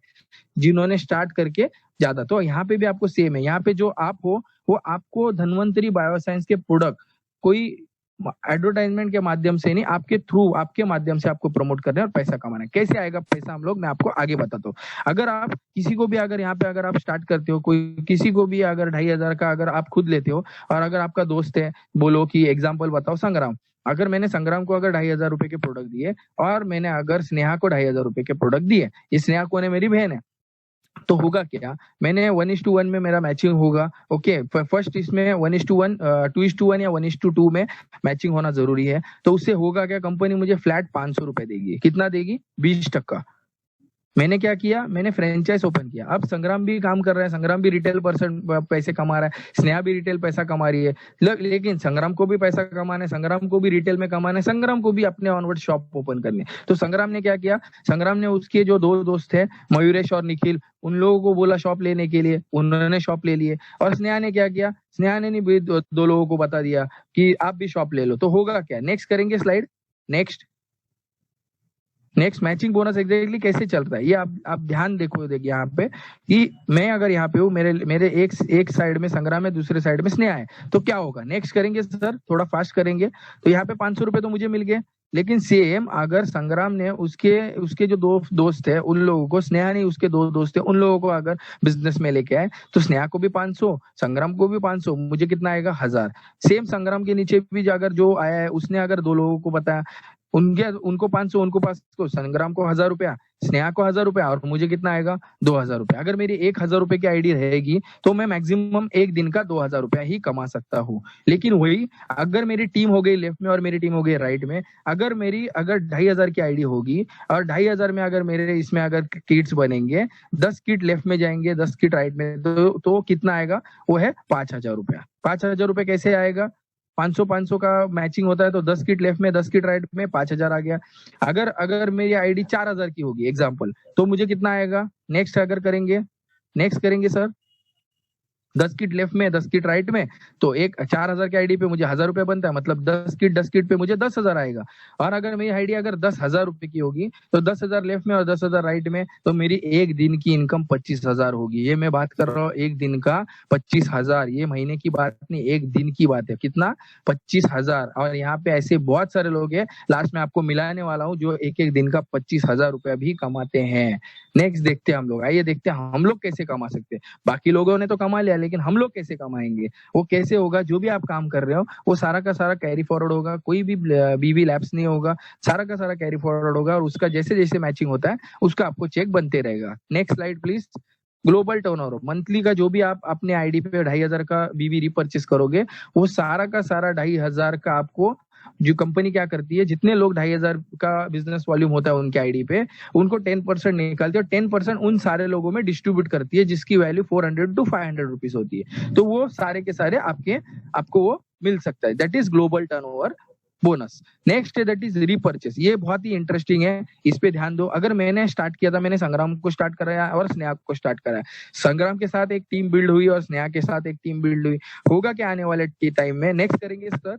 जिन्होंने स्टार्ट करके ज्यादा। तो यहाँ पे भी आपको सेम है, यहाँ पे जो आप हो वो आपको धन्वंतरी बायोसाइंस के प्रोडक्ट कोई एडवर्टाइजमेंट के माध्यम से नहीं, आपके थ्रू, आपके माध्यम से आपको प्रमोट करना है और पैसा कमाना है। कैसे आएगा पैसा हम लोग, मैं आपको आगे बताता हूँ। अगर आप किसी को भी अगर यहाँ पे अगर आप स्टार्ट करते हो, कोई किसी को भी अगर 2,500 का अगर आप खुद लेते हो, और अगर आपका दोस्त है, बोलो कि एग्जाम्पल बताओ संग्राम, अगर मैंने संग्राम को अगर 2,500 रुपए के प्रोडक्ट दिए और मैंने अगर स्नेहा को 2,500 रुपए के प्रोडक्ट दिए, ये स्नेहा कौन है, मेरी बहन है, तो होगा क्या, मैंने 1:1 में मेरा मैचिंग होगा। ओके, फर्स्ट इसमें 1:1 2:1 या 1:2 में मैचिंग होना जरूरी है। तो उससे होगा क्या, कंपनी मुझे फ्लैट 500 रुपए देगी। कितना देगी, 20%। मैंने क्या किया, मैंने फ्रेंचाइज ओपन किया। अब संग्राम भी काम कर रहा है, संग्राम भी रिटेल पर्सन पैसे कमा रहा है, स्नेहा भी रिटेल पैसा कमा रही है, लेकिन संग्राम को भी पैसा कमाना है, संग्राम को भी रिटेल में कमाना है, संग्राम को भी अपने ऑनवर्ड शॉप ओपन करनी है। तो संग्राम ने क्या किया, संग्राम ने उसके जो 2 दोस्त थे मयूरेश और निखिल, उन लोगों को बोला शॉप लेने के लिए, उन्होंने शॉप ले लिए। और स्नेहा ने क्या किया, स्नेहा ने नहीं 2 लोगों को बता दिया कि आप भी शॉप ले लो। तो होगा क्या, नेक्स्ट करेंगे slide, next matching bonus exactly कैसे चल रहा है, ये आप ध्यान देखो, देखिए यहाँ पे कि मैं अगर यहाँ पे हूँ, मेरे मेरे एक साइड में संग्राम है, दूसरे साइड में स्नेहा है, तो क्या होगा, नेक्स्ट करेंगे सर, थोड़ा फास्ट करेंगे। तो यहाँ पे 500 रुपए तो मुझे मिल गए, लेकिन सेम अगर संग्राम ने उसके जो 2 दोस्त है उन लोगों को, स्नेहा नहीं उसके 2 दोस्त है उन लोगों को अगर बिजनेस में लेके आए, तो स्नेहा को भी 500, संग्राम को भी 500, मुझे कितना आएगा, 1000। सेम संग्राम के नीचे भी अगर जो आया है उसने अगर 2 लोगों को बताया, उनको 500, उनको 500, संग्राम को 1000 रुपया, स्नेहा को 1000 रुपया, और मुझे कितना आएगा, 2000 रुपया। अगर मेरी 1000 रुपए की आईडी रहेगी तो मैं मैक्सिमम एक दिन का 2000 रुपया ही कमा सकता हूँ। लेकिन वही अगर मेरी टीम हो गई लेफ्ट में और मेरी टीम हो गई राइट में, अगर 2,500 की आईडी होगी और 2,500 में अगर मेरे इसमें अगर किट्स बनेंगे, 10 किट लेफ्ट में जाएंगे, 10 किट राइट में, तो कितना आएगा, वो है 5,000 रुपया। 5,000 रुपये कैसे आएगा, 500 का मैचिंग होता है, तो 10 किट लेफ्ट में 10 किट राइट में 5,000 आ गया। अगर अगर मेरी आईडी 4,000 की होगी एग्जाम्पल, तो मुझे कितना आएगा, नेक्स्ट अगर करेंगे, नेक्स्ट करेंगे सर, 10 किट लेफ्ट में 10 किट राइट में, तो एक 4,000 की आईडी पे मुझे 1,000 रुपए बनता है, मतलब 10 किट पे मुझे 10,000 आएगा। और अगर मेरी आईडी अगर 10,000 रुपए की होगी, तो 10,000 लेफ्ट में और 10,000 राइट में, तो मेरी एक दिन की इनकम 25,000 होगी। ये मैं बात कर रहा हूँ एक दिन का 25,000, ये महीने की बात नहीं, एक दिन की बात है। कितना, 25,000। और यहाँ पे ऐसे बहुत सारे लोग हैं, लास्ट में आपको मिलाने वाला हूँ, जो एक एक दिन का 25,000 रुपया भी कमाते हैं। नेक्स्ट देखते हैं हम लोग, आइए देखते हैं हम लोग कैसे कमा सकते हैं। बाकी लोगों ने तो कमा लिया, लेकिन हम लोग कैसे कमाएंगे, वो कैसे होगा, जो भी आप काम कर रहे हो वो सारा का सारा कैरी फॉरवर्ड होगा, कोई भी बीवी लैप्स नहीं होगा, सारा का सारा कैरी फॉरवर्ड होगा, और उसका जैसे जैसे मैचिंग होता है उसका आपको चेक बनते रहेगा। Next slide please. Global turnover monthly का जो भी आप अपने आईडी पे 2,500 का बीवी रिपर्चेस करोगे, वो सारा का सारा 2,500 का आपको, जो कंपनी क्या करती है, जितने लोग 2,500 का बिजनेस वॉल्यूम होता है उनके आईडी पे, उनको 10% निकालती है और 10% उन सारे लोगों में डिस्ट्रीब्यूट करती है, जिसकी वैल्यू 400 to 500 रुपीज होती है। तो वो सारे के सारे आपको वो मिल सकता है। That is global turnover bonus. Next that is repurchase. ये बहुत ही इंटरेस्टिंग है, इस पे ध्यान दो। अगर मैंने स्टार्ट किया था, मैंने संग्राम को स्टार्ट कराया और स्नेहा को स्टार्ट कराया, संग्राम के साथ एक टीम बिल्ड हुई और स्नेहा के साथ एक टीम बिल्ड हुई। होगा क्या आने वाले टाइम में, नेक्स्ट करेंगे सर,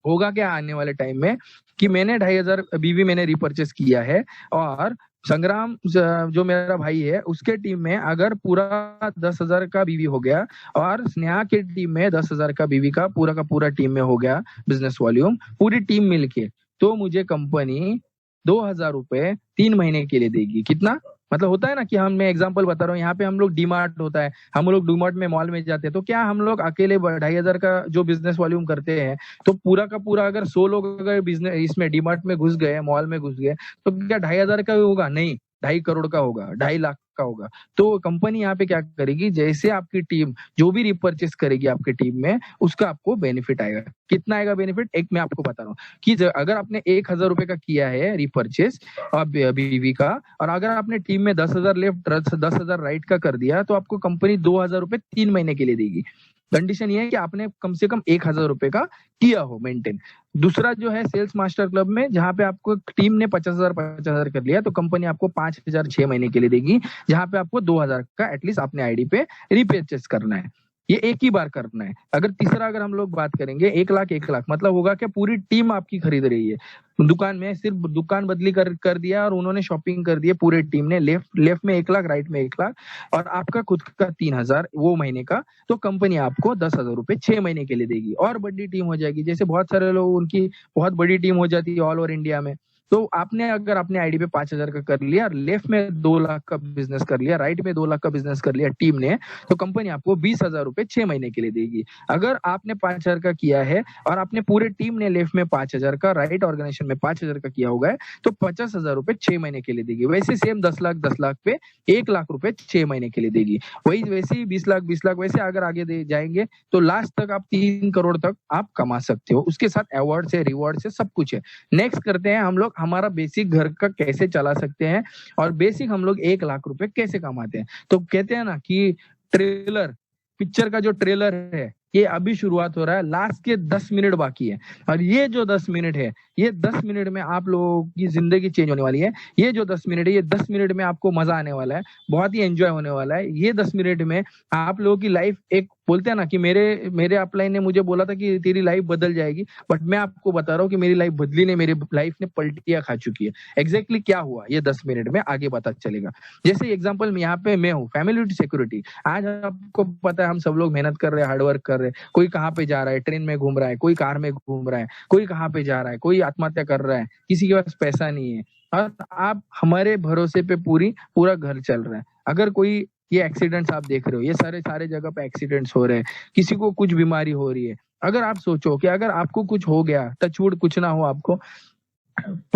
होगा क्या आने वाले टाइम में कि मैंने 2,500 बीवी मैंने रिपर्चेस किया है, और संग्राम जो मेरा भाई है उसके टीम में अगर पूरा 10,000 का बीवी हो गया, और स्नेहा के टीम में 10,000 का बीवी का पूरा टीम में हो गया बिजनेस वॉल्यूम, पूरी टीम मिलके, तो मुझे कंपनी 2,000 रुपए 3 महीने के लिए देगी। कितना, मतलब होता है ना कि मैं एग्जांपल बता रहा हूँ, यहाँ पे हम लोग डीमार्ट होता है, हम लोग डीमार्ट में मॉल में जाते हैं, तो क्या हम लोग अकेले 2,500 का जो बिजनेस वॉल्यूम करते हैं, तो पूरा का पूरा अगर 100 लोग अगर बिजनेस इसमें डीमार्ट में घुस गए, मॉल में घुस गए, तो क्या 2,500 का होगा, नहीं, 2.5 करोड़ का होगा, 2.5 लाख का होगा। तो कंपनी यहाँ पे क्या करेगी, जैसे आपकी टीम जो भी रिपर्चेस करेगी आपकी टीम में, उसका आपको बेनिफिट आएगा। कितना आएगा बेनिफिट, एक मैं आपको बता रहा हूँ कि अगर आपने 1,000 रुपए का किया है रिपर्चेस बीवी का, और अगर आपने टीम में 10,000 लेफ्ट 10,000 राइट का कर दिया, तो आपको कंपनी 2,000 रुपए 3 महीने के लिए देगी। कंडीशन ये है कि आपने कम से कम 1,000 रुपए का किया हो मेंटेन। दूसरा जो है सेल्स मास्टर क्लब में, जहां पे आपको टीम ने 50,000 कर लिया, तो कंपनी आपको 5,000 6 महीने के लिए देगी, जहां पे आपको 2,000 का एटलीस्ट अपने आईडी पे रिपर्चेस करना है। ये एक ही बार करना है। अगर हम लोग बात करेंगे 1 लाख मतलब होगा कि पूरी टीम आपकी खरीद रही है। दुकान में सिर्फ दुकान बदली कर दिया और उन्होंने शॉपिंग कर दी है पूरे टीम ने, लेफ्ट में 1 लाख, राइट में 1 लाख, और आपका खुद का 3,000 वो महीने का, तो कंपनी आपको 10,000 रुपए 6 महीने के लिए देगी। और बड़ी टीम हो जाएगी, जैसे बहुत सारे लोग, उनकी बहुत बड़ी टीम हो जाती है ऑल ओवर इंडिया में, तो आपने अगर अपने आईडी पे 5,000 का कर लिया, लेफ्ट में 2 लाख का बिजनेस कर लिया, राइट में 2 लाख का बिजनेस कर लिया टीम ने, तो कंपनी आपको 20,000 रुपए 6 महीने के लिए देगी। अगर आपने 5,000 का किया है और आपने पूरे टीम ने लेफ्ट में 5,000 का, राइट ऑर्गेनाइजेशन में 5,000 का किया होगा, तो 50,000 रुपए 6 महीने के लिए देगी। वैसे सेम 10 लाख पे 1 लाख रुपए 6 महीने के लिए देगी। वही वैसे ही 20 लाख वैसे अगर आगे दे जाएंगे तो लास्ट तक आप 3 करोड़ तक आप कमा सकते हो। उसके साथ अवार्ड है, रिवॉर्ड है, सब कुछ है। नेक्स्ट करते हैं हम लोग हमारा बेसिक घर का कैसे चला सकते हैं, और बेसिक हम लोग 1 लाख रुपए कैसे कमाते हैं। तो कहते हैं ना कि ट्रेलर, पिक्चर का जो ट्रेलर है, ये अभी शुरुआत हो रहा है, लास्ट के 10 मिनट बाकी है, और ये जो 10 मिनट है, ये 10 मिनट में आप लोगों की जिंदगी चेंज होने वाली है। ये जो 10 मिनट है, ये 10 मिनट में आपको मजा आने वाला है, बहुत ही एंजॉय होने वाला है। ये 10 मिनट में आप लोगों की लाइफ, एक बोलते हैं ना कि मेरे अपलाइन ने मुझे बोला था कि तेरी लाइफ बदल जाएगी, बट मैं आपको बता रहा हूँ कि मेरी लाइफ बदली नहीं, मेरी लाइफ ने पलटियां खा चुकी है। एग्जैक्टली क्या हुआ ये 10 मिनट में आगे पता चलेगा। जैसे एग्जाम्पल यहाँ पे मैं हूँ, फैमिली टू सिक्योरिटी। आज आपको पता है हम सब लोग मेहनत कर रहे हैं, हार्डवर्क कर रहे हैं। कोई कहाँ पे जा रहा है, ट्रेन में घूम रहा है, कोई कार में घूम रहा है, कोई कहाँ पे जा रहा है, कोई आत्महत्या कर रहा है, किसी के पास पैसा नहीं है, और आप हमारे भरोसे पे पूरा घर चल रहा है। अगर कोई, ये एक्सीडेंट्स आप देख रहे हो, ये सारे जगह पे एक्सीडेंट्स हो रहे हैं, किसी को कुछ बीमारी हो रही है। अगर आप सोचो कि अगर आपको कुछ हो गया, टचवुड कुछ ना हो आपको,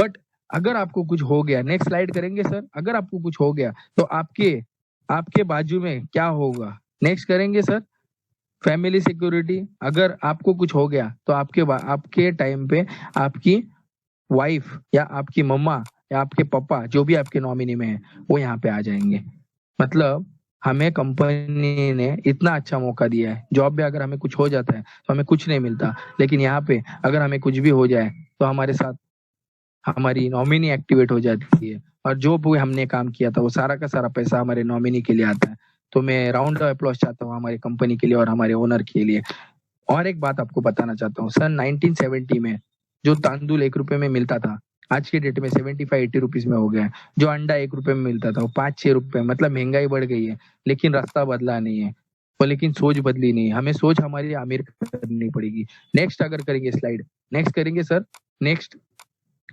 बट अगर आपको कुछ हो गया, नेक्स्ट स्लाइड करेंगे सर, अगर आपको कुछ हो गया तो आपके बाजू में क्या होगा, नेक्स्ट करेंगे सर। फैमिली सिक्योरिटी, अगर आपको कुछ हो गया तो आपके टाइम पे आपकी वाइफ या आपकी मम्मा या आपके पापा, जो भी आपके नॉमिनी में है, वो यहाँ पे आ जाएंगे। मतलब हमें कंपनी ने इतना अच्छा मौका दिया है। जॉब में अगर हमें कुछ हो जाता है तो हमें कुछ नहीं मिलता, लेकिन यहाँ पे अगर हमें कुछ भी हो जाए तो हमारे साथ हमारी नॉमिनी एक्टिवेट हो जाती है, और जो भी हमने काम किया था वो सारा का सारा पैसा हमारे नॉमिनी के लिए आता है। तो मैं राउंड ऑफ अप्लॉज चाहता हूँ हमारी कंपनी के लिए और हमारे ओनर के लिए। और एक बात आपको बताना चाहता हूँ, सन 1970 में जो तांदुल 1 रुपए में मिलता था, आज के डेट में 75-80 रुपीज में हो गया है। जो अंडा 1 रुपए में मिलता था वो 5-6 रुपए, मतलब महंगाई बढ़ गई है, लेकिन रास्ता बदला नहीं है, और लेकिन सोच बदली नहीं है। हमें सोच हमारी आमिर करनी पड़ेगी। नेक्स्ट अगर करेंगे स्लाइड, नेक्स्ट करेंगे सर, नेक्स्ट।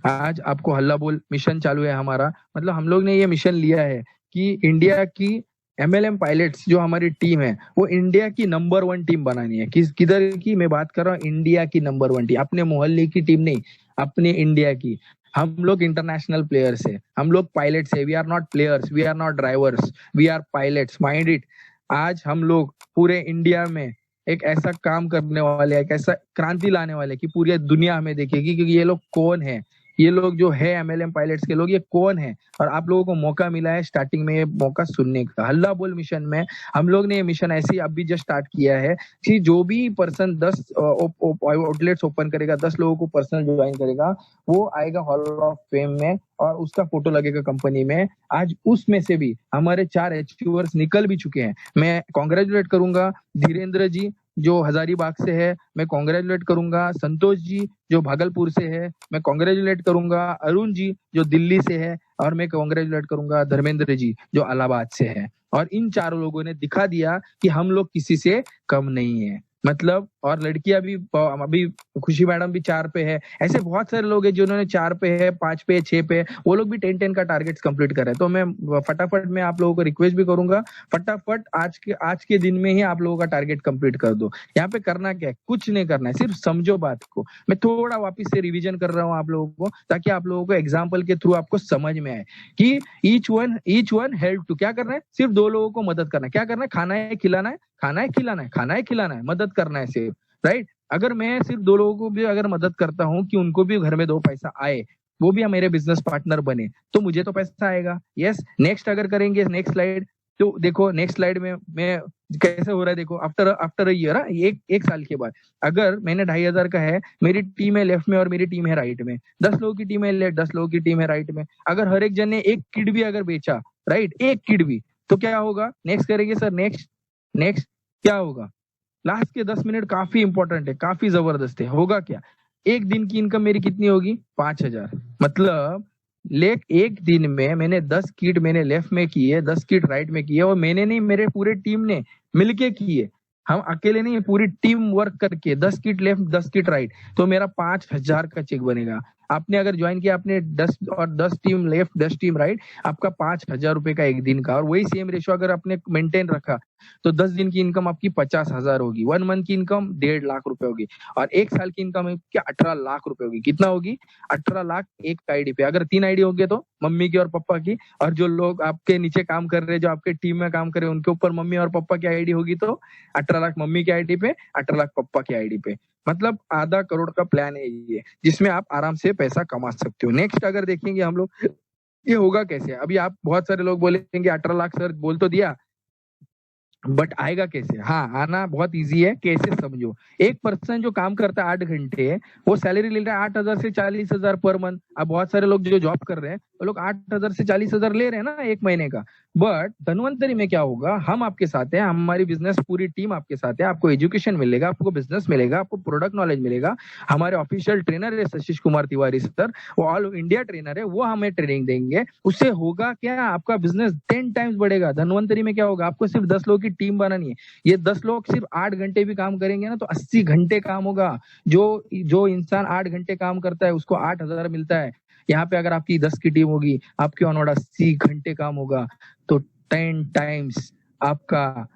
आज आपको हल्ला बोल मिशन चालू है हमारा, मतलब हम लोग ने ये मिशन लिया है कि इंडिया की एमएलएम पायलट्स जो हमारी टीम है, वो इंडिया की नंबर 1 टीम बनानी है। किधर की मैं बात कर रहा हूँ, इंडिया की नंबर 1 टीम, अपने मोहल्ले की टीम नहीं, अपने इंडिया की। हम लोग इंटरनेशनल प्लेयर्स है, हम लोग पायलट्स है। We are not players, we are not drivers, we are pilots, mind it. आज हम लोग पूरे इंडिया में एक ऐसा काम करने वाले, एक ऐसा क्रांति लाने वाले कि पूरी दुनिया हमें देखेगी कि ये लोग कौन है, ये लोग जो है एमएलएम पायलट्स के लोग, ये कौन है। और आप लोगों को मौका मिला है स्टार्टिंग में ये मौका सुनने का। हल्ला बोल मिशन में हम लोग ने ये मिशन ऐसे ही अभी जस्ट स्टार्ट किया है कि जो भी पर्सन 10 आउटलेट्स ओपन करेगा, 10 लोगों को पर्सनल ज्वाइन करेगा, वो आएगा हॉल ऑफ फेम में और उसका फोटो लगेगा कंपनी में। आज उसमें से भी हमारे 4 अचीवर्स निकल भी चुके हैं। मैं कॉन्ग्रेचुलेट करूंगा धीरेन्द्र जी जो हजारीबाग से है, मैं कॉन्ग्रेचुलेट करूंगा संतोष जी जो भागलपुर से है, मैं कॉन्ग्रेचुलेट करूंगा अरुण जी जो दिल्ली से है, और मैं कॉन्ग्रेचुलेट करूंगा धर्मेंद्र जी जो इलाहाबाद से है। और इन चारों लोगों ने दिखा दिया कि हम लोग किसी से कम नहीं है। मतलब और लड़कियां भी अभी खुशी मैडम भी 4 पे है। ऐसे बहुत सारे लोग हैं जिन्होंने 4 पे है, 5 पे है, 6 पे है, वो लोग भी 10-10 का टारगेट्स कंप्लीट कर रहे हैं। तो मैं फटाफट मैं आप लोगों को रिक्वेस्ट भी करूंगा, फटाफट आज के दिन में ही आप लोगों का टारगेट कंप्लीट कर दो। यहाँ पे करना क्या है, कुछ नहीं करना है, सिर्फ समझो बात को। मैं थोड़ा वापस से रिवीजन कर रहा हूँ आप लोगों को, ताकि आप लोगों को एग्जाम्पल के थ्रू आपको समझ में आए कि ईच वन हेल्प टू। क्या करना है, सिर्फ 2 लोगों को मदद करना है। क्या करना है, खाना है खिलाना है, खाना है खिलाना है, खाना है खिलाना है, मदद करना है सिर्फ, राइट। अगर मैं सिर्फ 2 लोगों को भी अगर मदद करता हूँ कि उनको भी घर में 2 पैसा आए, वो भी मेरे बिजनेस पार्टनर बने, तो मुझे तो पैसा आएगा। यस, नेक्स्ट अगर करेंगे, नेक्स्ट स्लाइड। तो देखो नेक्स्ट स्लाइड में मैं कैसे हो रहा है, देखो आफ्टर आफ्टर ईयर, एक साल के बाद अगर मैंने 2,500 का है, मेरी टीम है लेफ्ट में और मेरी टीम है राइट में, 10 लोगों की टीम है लेफ्ट, 10 लोगों की टीम है राइट में। अगर हर एक जन ने एक किट भी अगर बेचा, राइट, एक किट भी, तो क्या होगा, नेक्स्ट करेंगे सर, नेक्स्ट नेक्स्ट क्या होगा। लास्ट के 10 मिनट काफी इंपॉर्टेंट है, काफी जबरदस्त है। होगा क्या, एक दिन की इनकम मेरी कितनी होगी, 5,000। मतलब एक दिन में मैंने 10 किट मैंने लेफ्ट में की है, 10 किट राइट में की है, और मैंने नहीं, मेरे पूरे टीम ने मिलके की है। हम अकेले नहीं, पूरी टीम वर्क करके 10 किट लेफ्ट 10 किट राइट, तो मेरा 5,000 का चेक बनेगा। आपने अगर ज्वाइन किया, आपने 10 और 10 टीम लेफ्ट 10 टीम राइट, आपका 5,000 रुपए का एक दिन का। और वही सेम रेशो अगर आपने मेंटेन रखा, तो 10 दिन की इनकम आपकी 50,000 होगी, 1 मंथ की इनकम 1.5 लाख रुपए होगी, और 1 साल की इनकम क्या 18 लाख रुपए होगी। कितना होगी, 18 लाख एक आईडी पे। अगर 3 आईडी होगी तो मम्मी की और पापा की, और जो लोग आपके नीचे काम कर रहे हैं, जो आपके टीम में काम कर रहे हैं, उनके ऊपर मम्मी और पापा की आईडी होगी, तो 18 लाख मम्मी की आईडी पे, 18 लाख पापा की आईडी पे। मतलब आधा करोड़ का प्लान है ये, जिसमें आप आराम से पैसा कमा सकते हो। नेक्स्ट अगर देखेंगे हम लोग, ये होगा कैसे। अभी आप बहुत सारे लोग बोलेंगे 18 लाख सर बोल तो दिया, बट आएगा कैसे। हाँ, आना बहुत इजी है, कैसे समझो। एक पर्सन जो काम करता है 8 घंटे, वो सैलरी ले रहा है 8,000 से 40,000 पर मंथ। अब बहुत सारे लोग जो जॉब कर रहे हैं, वो लोग 8,000 से 40,000 ले रहे हैं ना एक महीने का। बट धनवंतरी में क्या होगा, हम आपके साथ हैं, हमारी बिजनेस पूरी टीम आपके साथ है। आपको एजुकेशन मिलेगा, आपको बिजनेस मिलेगा, आपको प्रोडक्ट नॉलेज मिलेगा। हमारे ऑफिशियल ट्रेनर है शशिश कुमार तिवारी सर, वो ऑल इंडिया ट्रेनर है, वो हमें ट्रेनिंग देंगे। उससे होगा क्या, आपका बिजनेस 10 टाइम्स बढ़ेगा। धनवंतरी में क्या होगा, आपको सिर्फ 10 लोगों की टीम बनानी है। ये 10 लोग सिर्फ 8 घंटे भी काम करेंगे ना, तो 80 घंटे काम होगा। जो जो इंसान 8 घंटे काम करता है, उसको 8,000 मिलता है। यहाँ पे अगर आपकी 10 की टीम होगी, आपके ऑनवर्ड 80 घंटे काम होगा, तो 10 टाइम्स आपका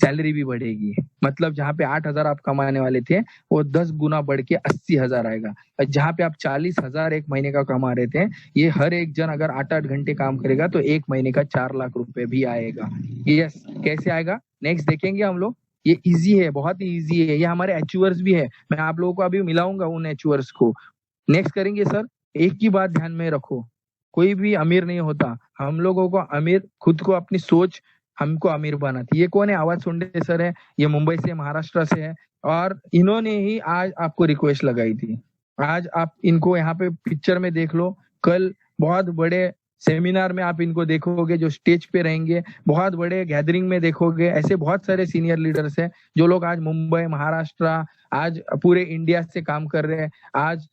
सैलरी भी बढ़ेगी। मतलब जहाँ पे 8,000 आप कमाने वाले थे, वो 10 गुना बढ़ के 80,000 आएगा। और जहाँ पे आप 40,000 एक महीने का कमा रहे थे, ये हर एक जन अगर 8-8 घंटे काम करेगा, तो एक महीने का 4 लाख रुपए भी आएगा। यस, कैसे आएगा नेक्स्ट देखेंगे हम लोग। ये इजी है, बहुत ही इजी है। ये हमारे अचीवर्स भी है, मैं आप लोगों को अभी मिलाऊंगा उन अचीवर्स को। नेक्स्ट करेंगे सर। एक ही बात ध्यान में रखो, कोई भी अमीर नहीं होता। हम लोगों को अमीर, खुद को अपनी सोच हमको अमीर बनाती। ये कौन है, आवाज सोंडे सर है, ये मुंबई से, महाराष्ट्र से है, और इन्होंने ही आज आपको रिक्वेस्ट लगाई थी। आज आप इनको यहाँ पे पिक्चर में देख लो, कल बहुत बड़े सेमिनार में आप इनको देखोगे, जो स्टेज पे रहेंगे, बहुत बड़े गैदरिंग में देखोगे। ऐसे बहुत सारे सीनियर लीडर्स हैं, जो लोग आज मुंबई, महाराष्ट्र, आज पूरे इंडिया से काम कर रहे हैं। आज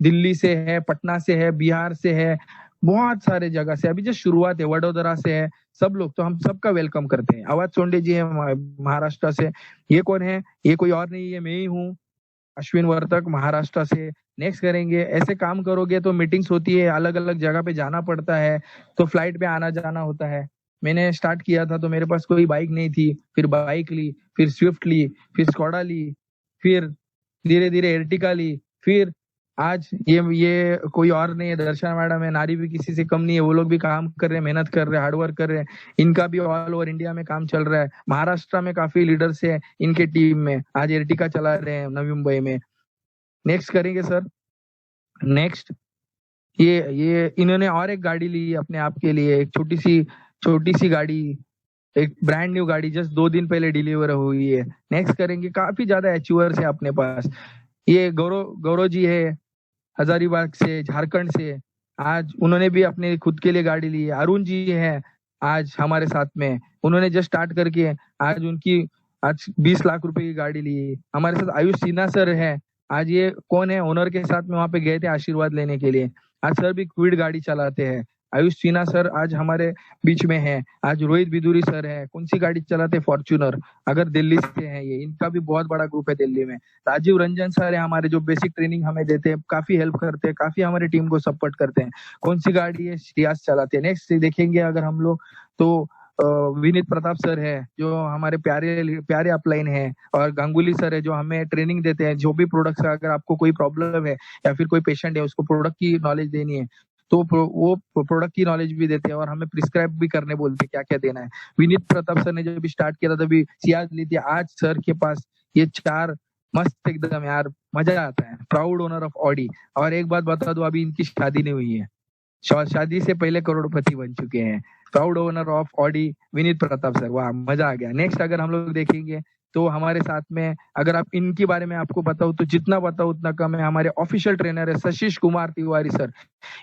दिल्ली से है, पटना से है, बिहार से है, बहुत सारे जगह से। अभी जो शुरुआत है, वडोदरा से है, सब लोग, तो हम सबका वेलकम करते हैं। आवाज सोंडे जी है महाराष्ट्र से। ये कौन है, ये कोई और नहीं है, मैं ही हूँ, अश्विन वर्तक, महाराष्ट्र से। नेक्स्ट करेंगे। ऐसे काम करोगे तो मीटिंग्स होती है, अलग अलग जगह पे जाना पड़ता है, तो फ्लाइट पे आना जाना होता है। मैंने स्टार्ट किया था तो मेरे पास कोई बाइक नहीं थी, फिर बाइक ली, फिर स्विफ्ट ली, फिर स्कॉडा ली, फिर धीरे धीरे एर्टिका ली, फिर आज ये कोई और नहीं है, दर्शना मैडम है, नारी भी किसी से कम नहीं है। वो लोग भी काम कर रहे हैं, मेहनत कर रहे हैं, हार्ड वर्क कर रहे हैं। इनका भी ऑल ओवर इंडिया में काम चल रहा है। महाराष्ट्र में काफी लीडर्स है इनके टीम में, आज एर्टिका चला रहे हैं नवी मुंबई में। नेक्स्ट करेंगे सर। नेक्स्ट, ये इन्होंने और एक गाड़ी ली है अपने आप के लिए, एक छोटी सी गाड़ी, एक ब्रांड न्यू गाड़ी, जस्ट 2 दिन पहले डिलीवर हुई है। नेक्स्ट करेंगे। काफी ज्यादा अचीवर्स है अपने पास। ये गौरव जी है, हजारीबाग से, झारखंड से। आज उन्होंने भी अपने खुद के लिए गाड़ी ली है। अरुण जी है आज हमारे साथ में, उन्होंने जस्ट स्टार्ट करके आज उनकी आज 20 लाख रुपए की गाड़ी ली है। हमारे साथ आयुष सिन्हा सर है। आज ये कौन है, ओनर के साथ में वहां पे गए थे आशीर्वाद लेने के लिए। आज सर भी क्विड गाड़ी चलाते हैं। आयुष सिन्हा सर आज हमारे बीच में है, आज रोहित बिदुरी सर है, कौन सी गाड़ी चलाते, फॉर्च्यूनर, अगर दिल्ली से है, ये इनका भी बहुत बड़ा ग्रुप है दिल्ली में। राजीव रंजन सर है हमारे, जो बेसिक ट्रेनिंग हमें देते हैं, काफी हेल्प करते हैं, काफी हमारे टीम को सपोर्ट करते हैं। कौन सी गाड़ी है, रियाज चलाते हैं। नेक्स्ट देखेंगे अगर हम लोग तो विनीत प्रताप सर है, जो हमारे प्यारे प्यारे अपलाइन है, और गांगुली सर है जो हमें ट्रेनिंग देते हैं, जो भी प्रोडक्ट्स अगर आपको कोई प्रॉब्लम है या फिर कोई पेशेंट है उसको प्रोडक्ट की नॉलेज देनी है तो वो प्रोडक्ट की नॉलेज भी देते हैं और हमें प्रिस्क्राइब भी करने बोलते हैं क्या क्या देना है। विनीत प्रताप सर ने जब स्टार्ट किया था तभी सियाज ली थी, आज सर के पास ये 4 मस्त एकदम यार, मजा आता है। Proud owner of Audi. और एक बात बता दो, अभी इनकी शादी नहीं हुई है, शादी से पहले करोड़पति बन चुके हैं। Proud owner of Audi Vineet Pratap sir, वाह मजा आ गया। नेक्स्ट अगर हम लोग देखेंगे तो हमारे साथ में, अगर आप इनके बारे में आपको बताऊं तो जितना बताऊं उतना कम है, हमारे ऑफिशियल ट्रेनर है शशिश कुमार तिवारी सर।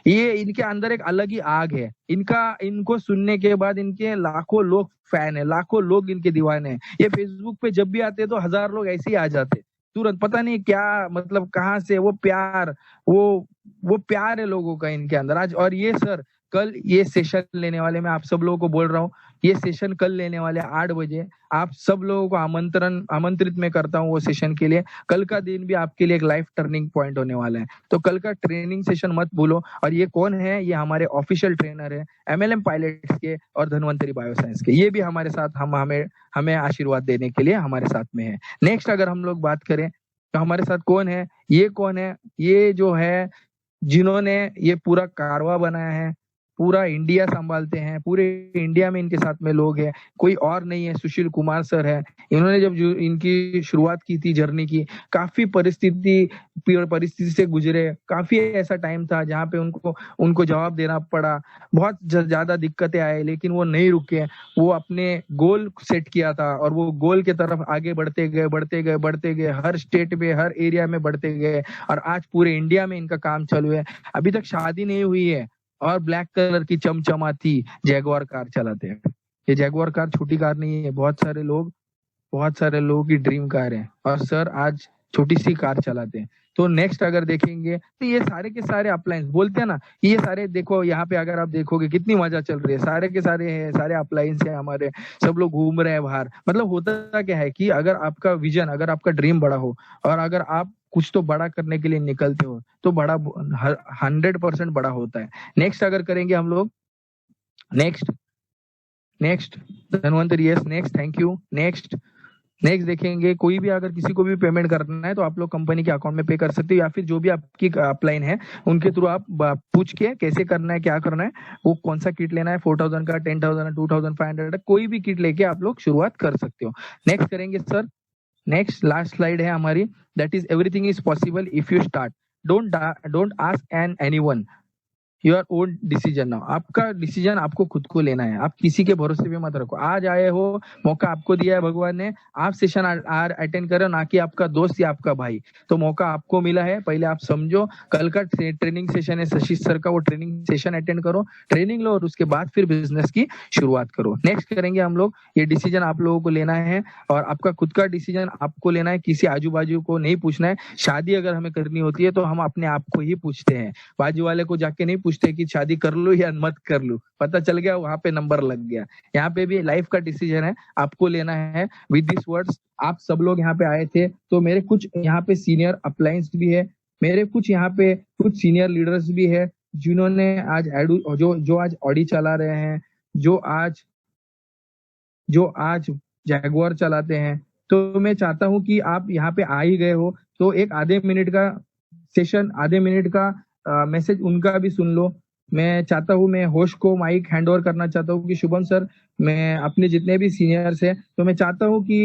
ये इनके अंदर एक अलग ही आग है, इनको सुनने के बाद इनके लाखों लोग फैन है, लाखों लोग इनके दीवाने हैं। ये फेसबुक पे जब भी आते हैं तो 1000 लोग ऐसे ही आ जाते तुरंत, पता नहीं क्या मतलब कहाँ से वो प्यार, वो प्यार है लोगों का इनके अंदर आज। और ये सर कल ये सेशन लेने वाले, मैं आप सब लोगों को बोल रहा हूँ, ये सेशन कल लेने वाले 8 बजे। आप सब लोगों को आमंत्रित मैं करता हूँ वो सेशन के लिए। कल का दिन भी आपके लिए एक लाइफ टर्निंग पॉइंट होने वाला है, तो कल का ट्रेनिंग सेशन मत भूलो। और ये कौन है, ये हमारे ऑफिशियल ट्रेनर है एमएलएम पायलट्स के और धनवंतरी बायोसाइंस के। ये भी हमारे साथ हमें आशीर्वाद देने के लिए हमारे साथ में है। नेक्स्ट अगर हम लोग बात करें तो हमारे साथ कौन है, ये जो है जिन्होंने ये पूरा कारवा बनाया है, पूरा इंडिया संभालते हैं, पूरे इंडिया में इनके साथ में लोग हैं, कोई और नहीं है, सुशील कुमार सर है। इन्होंने जब इनकी शुरुआत की थी जर्नी की, काफी परिस्थिति से गुजरे, काफी ऐसा टाइम था जहाँ पे उनको जवाब देना पड़ा, बहुत ज्यादा दिक्कतें आए, लेकिन वो नहीं रुके। वो अपने गोल सेट किया था और वो गोल के तरफ आगे बढ़ते गए, हर स्टेट में हर एरिया में बढ़ते गए, और आज पूरे इंडिया में इनका काम चालू है। अभी तक शादी नहीं हुई है और ब्लैक कलर की चमचमाती जैगवार कार चलाते हैं। ये जैगवार कार छोटी कार नहीं है, बहुत सारे लोगों की ड्रीम कार है, और सर आज छोटी सी कार चलाते हैं। तो नेक्स्ट अगर देखेंगे तो ये सारे के सारे अपलायंस बोलते हैं ना, ये सारे देखो यहाँ पे अगर आप देखोगे कितनी मजा चल रही है, सारे के सारे हैं, सारे अपलायंस है हमारे, सब लोग घूम रहे हैं बाहर। मतलब होता क्या है कि अगर आपका विजन, अगर आपका ड्रीम बड़ा हो और अगर आप कुछ तो बड़ा करने के लिए निकलते हो तो बड़ा 100% बड़ा होता है। नेक्स्ट अगर करेंगे हम लोग, next Dhanvantari, yes next, thank you. Next देखेंगे, कोई भी अगर किसी को भी पेमेंट करना है तो आप लोग कंपनी के अकाउंट में पे कर सकते हो, या फिर जो भी आपकी अपलाइन है उनके थ्रू आप पूछ के कैसे करना है, क्या करना है, वो कौन सा किट लेना है, 4000 का, 10,000, 2500, कोई भी किट लेके आप लोग शुरुआत कर सकते हो। नेक्स्ट करेंगे सर, नेक्स्ट लास्ट स्लाइड है हमारी, that is everything is possible if you start, don't ask anyone, your own decision now. आपका डिसीजन आपको खुद को लेना है, आप किसी के भरोसे पे मत रखो। आज आए हो, मौका आपको दिया है भगवान ने, आप सेशन अटेंड करो, ना कि आपका दोस्त या आपका भाई। तो मौका आपको मिला है, पहले आप समझो। कल का ट्रेनिंग सेशन है शशिश सर का, वो ट्रेनिंग सेशन अटेंड करो, ट्रेनिंग लो, और उसके बाद फिर बिजनेस की शुरुआत करो। नेक्स्ट करेंगे हम लोग, ये डिसीजन आप लोगों को लेना है, और आपका खुद का डिसीजन आपको लेना है, किसी आजू बाजू को नहीं पूछना है। शादी अगर हमें करनी होती है तो हम अपने आप को ही पूछते हैं, बाजू वाले को जाके नहीं पूछते कि शादी कर लूं या मत कर लूं, पता चल गया वहां पे नंबर लग गया। यहाँ पे भी लाइफ का डिसीजन है, आपको लेना है। विद दिस वर्ड्स, आप सब लोग यहाँ पे आए थे तो मेरे कुछ यहाँ पे सीनियर अपलायंस भी है, मेरे कुछ यहाँ पे कुछ सीनियर लीडर्स भी है, जिन्होंने आज जो आज ऑडी चला रहे हैं, जो आज जैगुआर चलाते हैं। तो मैं चाहता हूं कि आप यहाँ पे आ ही गए हो तो एक आधे मिनट का सेशन, आधे मिनट का मैसेज उनका भी सुन लो। मैं चाहता हूँ, मैं होस्ट को माइक हैंड ओवर करना चाहता हूँ कि शुभम सर, मैं अपने जितने भी सीनियर्स हैं तो मैं चाहता हूँ कि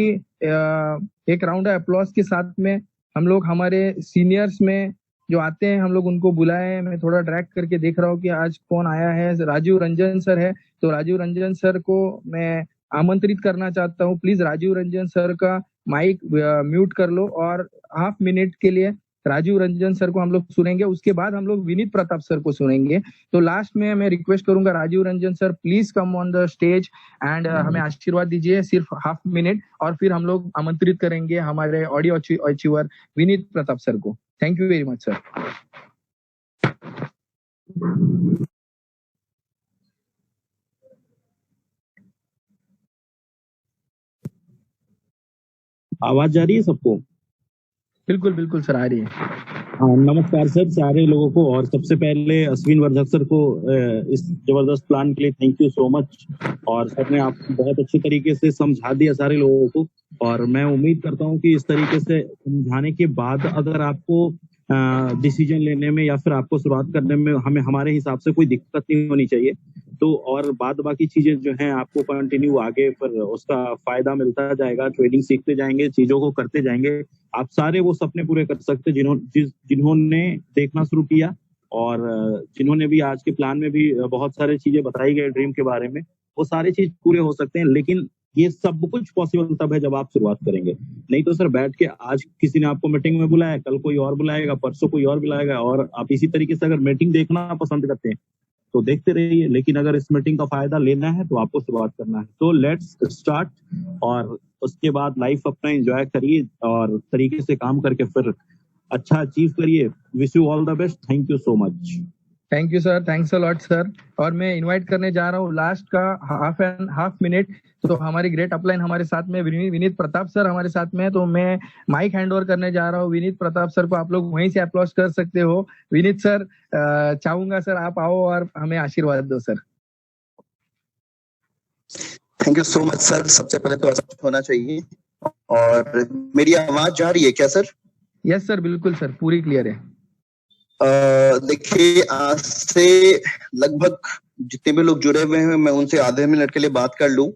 एक राउंड ऑफ अप्लॉज के साथ में हम लोग हमारे सीनियर्स में जो आते हैं हम लोग उनको बुलाए। मैं थोड़ा ड्रैग करके देख रहा हूँ कि आज कौन आया है, राजीव रंजन सर है, तो राजीव रंजन सर को मैं आमंत्रित करना चाहता हूँ। प्लीज राजीव रंजन सर का माइक म्यूट कर लो और हाफ मिनट के लिए राजीव रंजन सर को हम लोग सुनेंगे, उसके बाद हम लोग विनीत प्रताप सर को सुनेंगे। तो लास्ट में मैं रिक्वेस्ट करूंगा Rajiv Ranjan sir, please come on the stage and हमें आशीर्वाद दीजिए, सिर्फ हाफ मिनट, और फिर हम लोग आमंत्रित करेंगे हमारे audio achiever Vineet Pratap sir को। Thank you very much sir. आवाज जा रही है सबको? बिल्कुल बिल्कुल सर, आ रही है। हाँ, नमस्कार सर सारे लोगों को। और सबसे पहले अश्विन वर्धक सर को इस जबरदस्त प्लान के लिए थैंक यू सो मच। और सर ने आप बहुत अच्छे तरीके से समझा दिया सारे लोगों को, और मैं उम्मीद करता हूँ कि इस तरीके से समझाने के बाद अगर आपको डिसीजन लेने में या फिर आपको शुरुआत करने में हमें हमारे हिसाब से कोई दिक्कत नहीं होनी चाहिए। तो और बाद बाकी चीजें जो हैं आपको कंटिन्यू आगे फिर उसका फायदा मिलता जाएगा, ट्रेडिंग सीखते जाएंगे, चीजों को करते जाएंगे। आप सारे वो सपने पूरे कर सकते जिन्होंने देखना शुरू किया, और जिन्होंने भी आज के प्लान में भी बहुत सारी चीजें बताई गई ड्रीम के बारे में, वो सारे चीज पूरे हो सकते हैं। लेकिन ये सब कुछ पॉसिबल तब है जब आप शुरुआत करेंगे। नहीं तो सर बैठ के आज किसी ने आपको मीटिंग में बुलाया, कल कोई और बुलाएगा, परसों कोई और बुलाएगा, और आप इसी तरीके से अगर मीटिंग देखना पसंद करते हैं तो देखते रहिए। लेकिन अगर इस मीटिंग का फायदा लेना है तो आपको शुरुआत करना है। तो लेट्स स्टार्ट, और उसके बाद लाइफ अपना एंजॉय करिए और तरीके से काम करके फिर अच्छा अचीव करिए। Wish you all the best. Thank you so much. Thank you sir, thanks a lot sir. और मैं इनवाइट करने जा रहा हूँ लास्ट का हाफ मिनट, तो हमारी ग्रेट अपलाइन हमारे साथ में विनीत प्रताप सर हमारे साथ में है, तो मैं माइक हैंड ओवर करने जा रहा हूँ विनीत प्रताप सर को। आप लोग वहीं से अप्लॉज कर सकते हो। विनीत सर, चाहूंगा सर आप आओ और हमें आशीर्वाद दो sir. Thank you so much sir. सबसे पहले तो ऐसा होना चाहिए। और मेरी आवाज जा रही है क्या सर? यस सर, बिल्कुल सर, पूरी क्लियर है। देखिए, आज से लगभग जितने भी लोग जुड़े हुए हैं मैं उनसे आधे मिनट के लिए बात कर लूं।